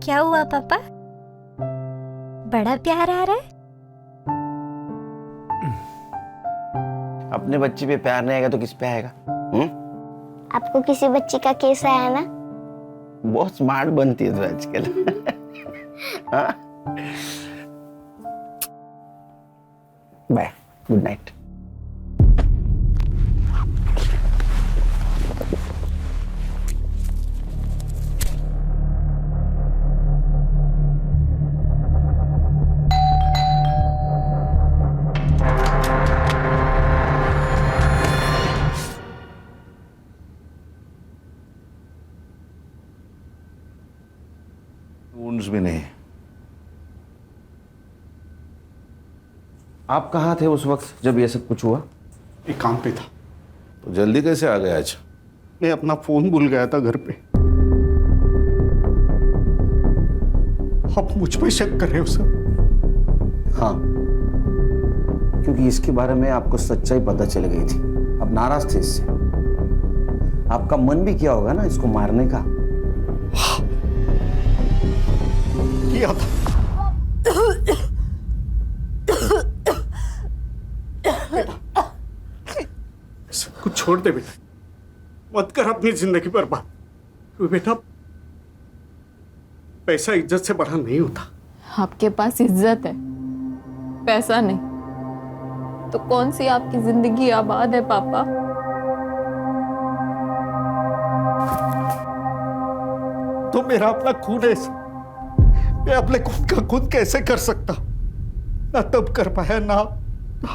क्या हुआ पापा? बड़ा प्यार आ रहा है? अपने बच्चे पे प्यार नहीं आएगा तो किस पे आएगा? आपको किसी बच्ची का केस आया ना? बहुत स्मार्ट बनती है तो आजकल। हाँ? Bye, good night. वुंड्स भी नहीं। आप कहाँ थे उस वक्त जब ये सब कुछ हुआ? एक काम पे था। तो जल्दी कैसे आ गया आज? मैं अपना फोन भूल गया था घर पे। आप मुझ पे शक कर रहे हो सर? हाँ, क्योंकि इसके बारे में आपको सच्चाई पता चल गई थी। आप नाराज थे इससे। आपका मन भी किया होगा ना इसको मारने का। किया था। सब कुछ छोड़ दे बेटा, मत कर अपनी जिंदगी बर्बाद। बेटा, पैसा इज्जत से बड़ा नहीं होता। आपके पास इज्जत है, पैसा नहीं, तो कौन सी आपकी जिंदगी आबाद है पापा? तो मेरा अपना खून है, मैं अपने खुद का खुद कैसे कर सकता? ना तब कर पाया ना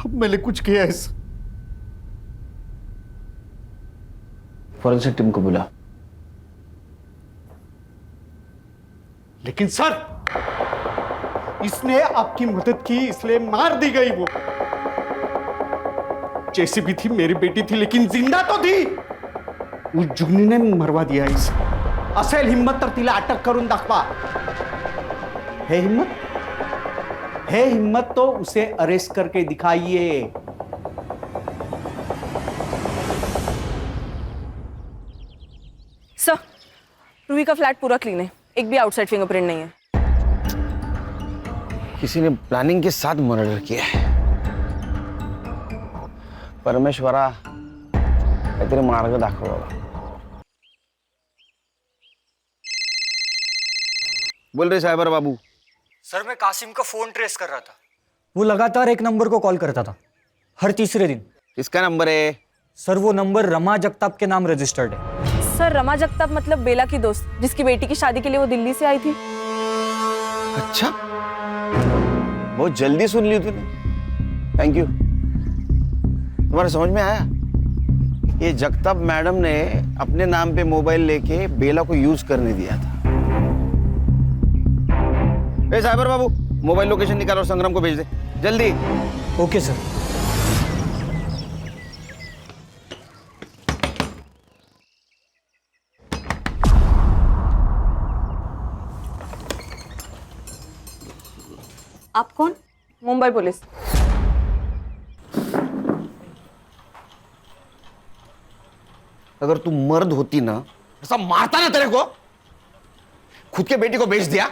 मैंने कुछ किया है। फॉरेंसिक टीम को बुला। लेकिन सर, इसने आपकी मदद की इसलिए मार दी गई। वो जैसी भी थी मेरी बेटी थी, लेकिन जिंदा तो थी। उस जुगनी ने मरवा दिया इसे। असेल हिम्मत तर तिला अटक करून दाखवा। है हिम्मत? है हिम्मत तो उसे अरेस्ट करके दिखाइए। सर, रूही का फ्लैट पूरा क्लीन है, एक भी आउटसाइड फिंगरप्रिंट नहीं है। किसी ने प्लानिंग के साथ मर्डर किया है। परमेश्वरा, काहीतरी मार्ग दाखव बाबा। बोल रहे साइबर बाबू। सर, मैं कासिम का फोन ट्रेस कर रहा था। वो लगातार एक नंबर को कॉल करता था, हर तीसरे दिन। किसका नंबर है? सर, वो नंबर रमा जगताप के नाम रजिस्टर्ड है। सर, रमा जगताप मतलब बेला की दोस्त, जिसकी बेटी की शादी के लिए वो दिल्ली से आई थी। अच्छा, बहुत जल्दी सुन ली तूने। Thank you. तुम्हारे समझ में आया? ये जगताप मैडम ने अपने नाम पे मोबाइल लेके बेला को यूज करने दिया था। ए साइबर बाबू, मोबाइल लोकेशन निकाल और संग्राम को भेज दे जल्दी। Okay sir. आप कौन? मुंबई पुलिस। अगर तू मर्द होती ना, ऐसा मारता ना तेरे को। खुद के बेटी को बेच दिया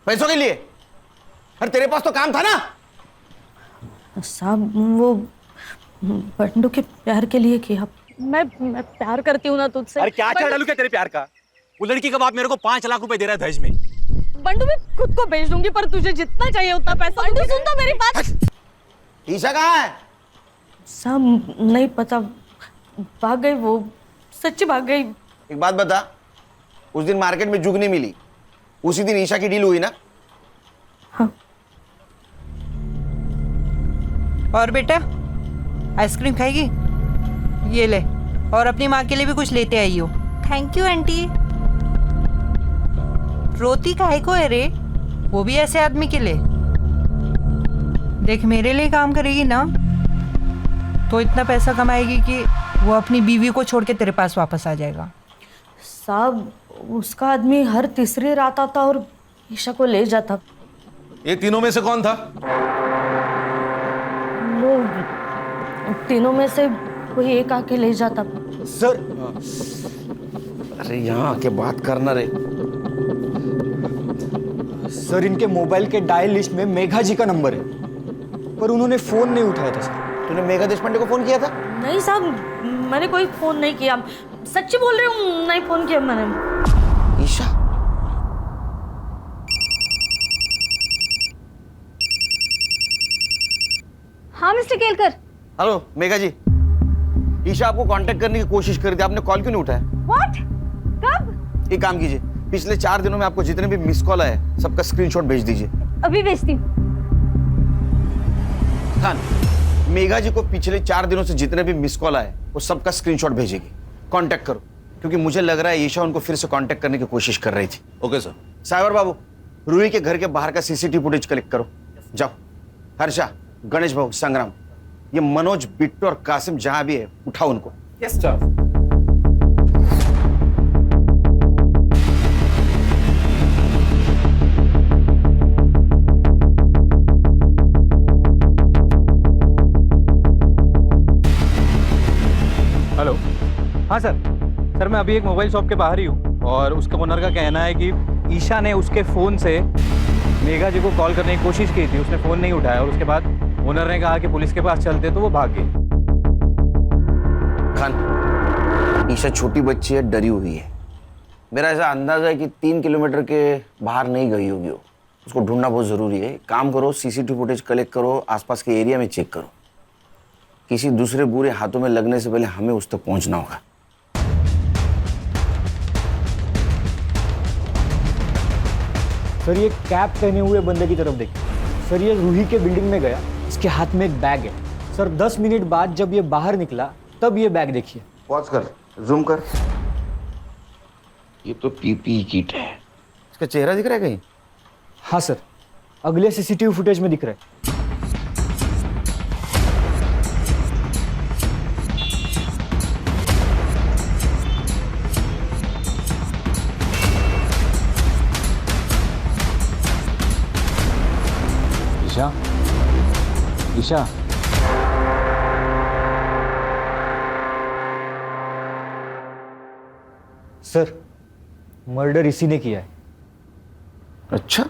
पैसों के लिए। अरे तेरे पास तो काम था ना। साहब, वो बंडू के प्यार के लिए किया। मैं प्यार करती हूँ ना तुझसे। अरे क्या डालू क्या तेरे प्यार का? वो लड़की का बाप मेरे को 5 लाख रुपए दे रहा है दहेज में। बंडू मैं खुद को बेच दूंगी, पर तुझे जितना चाहिए उतना पैसा। बंडू सुन तो मेरी बात। ईशा कहाँ है? सब नहीं पता, भाग गई वो, सच्ची भाग गई। एक बात बता, उस दिन मार्केट में जुगनी मिली, उसी दिन ईशा की डील हुई ना? हाँ। और बेटा आइसक्रीम खाएगी? ये ले, और अपनी माँ के लिए भी कुछ लेते आई हो। Thank you aunty. रोती काहे को है रे, वो भी ऐसे आदमी के लिए। देख मेरे लिए काम करेगी ना तो इतना पैसा कमाएगी कि वो अपनी बीवी को छोड़ के तेरे पास वापस आ जाएगा। साहब उसका आदमी हर तीसरी रात आता और ईशा को ले जाता। ये तीनों में से कौन था? वो तीनों में से कोई एक आके ले जाता। सर अरे यहाँ आके बात करना रे। सर इनके मोबाइल के डायल लिस्ट में मेघा जी का नंबर है, पर उन्होंने फोन नहीं उठाया था सर। तूने मेघा देशपांडे को फोन किया था? नहीं साहब, मैंने कोई फोन नहीं किया, सच्ची बोल रही हूँ, नहीं फोन किया मैंने। ईशा हाँ मिस्टर केलकर। हेलो मेघा जी, ईशा आपको कांटेक्ट करने की कोशिश कर रही थी, आपने कॉल क्यों नहीं उठाया? व्हाट? कब? एक काम कीजिए, पिछले 4 दिनों में आपको जितने भी मिस कॉल आए सबका स्क्रीनशॉट भेज दीजिए। अभी भेजती हूँ। खान, मेघा जी को पिछले 4 दिनों से जितने भी मिस कॉल आए वो सबका स्क्रीनशॉट भेजेगी। कांटेक्ट करो, क्योंकि मुझे लग रहा है ईशा उनको फिर से कांटेक्ट करने की कोशिश कर रही थी। Okay sir. साइबर बाबू, रूही के घर के बाहर का सीसीटीवी फुटेज कलेक्ट करो। जाओ। हर्षा, गणेश भाऊ, संग्राम, ये मनोज, बिट्टू और कासिम जहां भी है उठाओ उनको। Yes sir. हेलो। हाँ सर मैं अभी एक मोबाइल शॉप के बाहर ही हूँ और उसके ओनर का कहना है कि ईशा ने उसके फ़ोन से मेघा जी को कॉल करने की कोशिश की थी, उसने फ़ोन नहीं उठाया और उसके बाद ओनर ने कहा कि पुलिस के पास चलते तो वो भाग गई। खान, ईशा छोटी बच्ची है, डरी हुई है। मेरा ऐसा अंदाजा है कि 3 किलोमीटर के बाहर नहीं गई होगी वो। उसको ढूंढना बहुत ज़रूरी है। काम करो, सीसीटीवी फुटेज कलेक्ट करो, आसपास के एरिया में चेक करो। किसी दूसरे बुरे हाथों में लगने से पहले हमें उस तक पहुंचना होगा। सर ये कैप पहने हुए बंदे की तरफ देखिए। सर ये रूही के बिल्डिंग में गया, इसके हाथ में एक बैग है। सर 10 मिनट बाद जब ये बाहर निकला तब ये बैग देखिए। पॉज कर, जूम कर। ये तो पीपीई किट है। इसका चेहरा दिख रहा है कहीं? हाँ सर, अगले सीसीटीवी फुटेज में दिख रहा है। ईशा, ईशा, सर मर्डर इसी ने किया है। अच्छा,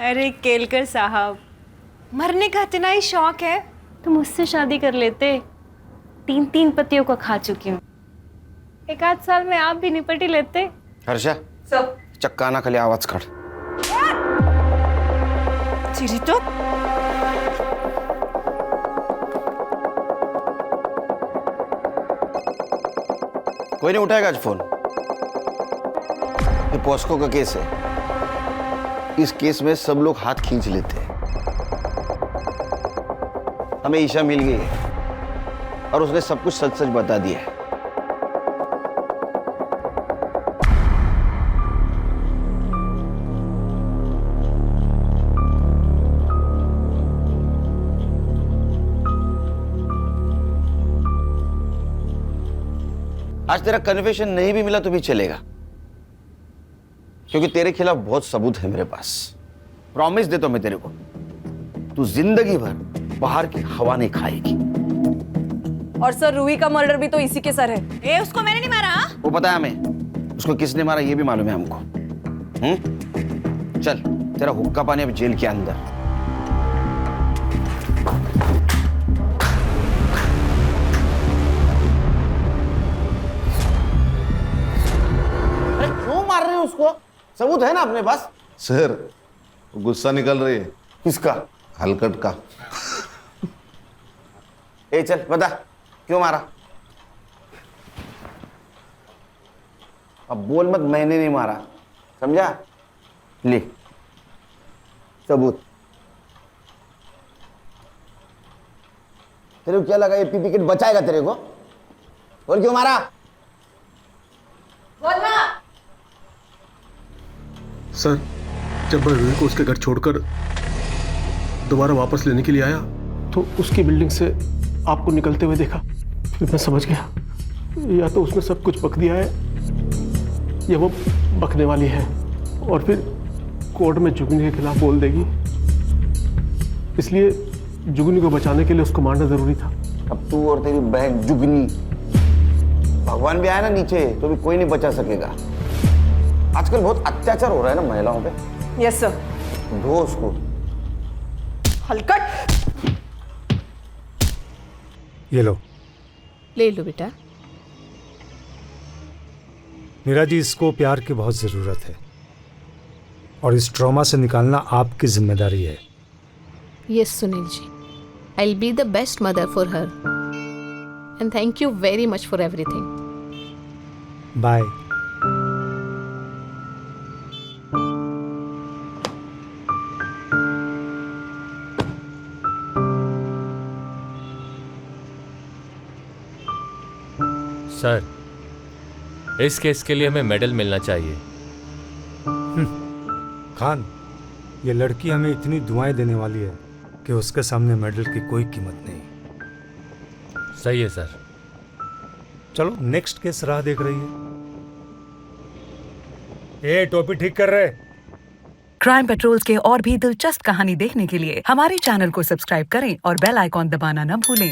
अरे केलकर साहब, मरने का इतना ही शौक है तो मुझसे शादी कर लेते। 3 पतियों को खा चुकी हूँ। 1 साल में आप भी निपट ही लेते। हर्षा, चक्का ना खाली आवाज काढ। चिरी तो कोई नहीं उठाएगा आज फोन। ये पॉस्को का केस है। इस केस में सब लोग हाथ खींच लेते हैं। हमें ईशा मिल गई है और उसने सब कुछ सच सच बता दिया है। आज तेरा कन्फेशन नहीं भी मिला तो भी चलेगा, क्योंकि तेरे खिलाफ बहुत सबूत है मेरे पास। प्रॉमिस देता हूं मैं तेरे को, तू जिंदगी भर बाहर की हवा नहीं खाएगी। और सर रूही का मर्डर भी तो इसी के सर है। ए, उसको मैंने नहीं मारा। वो पता है हमें, उसको किसने मारा ये भी मालूम है हमको। चल, तेरा हुक्का पानी अब जेल के अंदर। सबूत है ना अपने पास। सर गुस्सा निकल रही है। किसका? हलकट का। ए चल बता क्यों मारा। अब बोल मत मैंने नहीं मारा, समझा? ले सबूत। तेरे को क्या लगा ये पीपी किट बचाएगा तेरे को? और क्यों मारा? बोलना। सर जब मैं रूही को उसके घर छोड़कर दोबारा वापस लेने के लिए आया तो उसकी बिल्डिंग से आपको निकलते हुए देखा। फिर मैं समझ गया या तो उसने सब कुछ बक दिया है या वो बकने वाली है और फिर कोर्ट में जुगनी के खिलाफ बोल देगी। इसलिए जुगनी को बचाने के लिए उसको मारना जरूरी था। अब तू और तेरी बहन जुगनी, भगवान भी आया ना नीचे तो भी कोई नहीं बचा सकेगा। आजकल बहुत अत्याचार हो रहा है ना महिलाओं पे। Yes sir. धो उसको। हलकट। ये लो। ले लो बेटा। मीरा जी, इसको प्यार की बहुत ज़रूरत है और इस ट्रॉमा से निकालना आपकी जिम्मेदारी है। Yes Sunil ji, I will be the best mother for her and thank you very much for everything. Bye. Sir, इस केस के लिए हमें मेडल मिलना चाहिए। खान, ये लड़की हमें इतनी दुआएं देने वाली है कि उसके सामने मेडल की कोई कीमत नहीं। सही है सर। चलो नेक्स्ट केस राह देख रही है। ए टोपी ठीक कर रहे। क्राइम पेट्रोल्स के और भी दिलचस्प कहानी देखने के लिए हमारे चैनल को सब्सक्राइब करें और बेल आइकॉन दबाना न भूलें।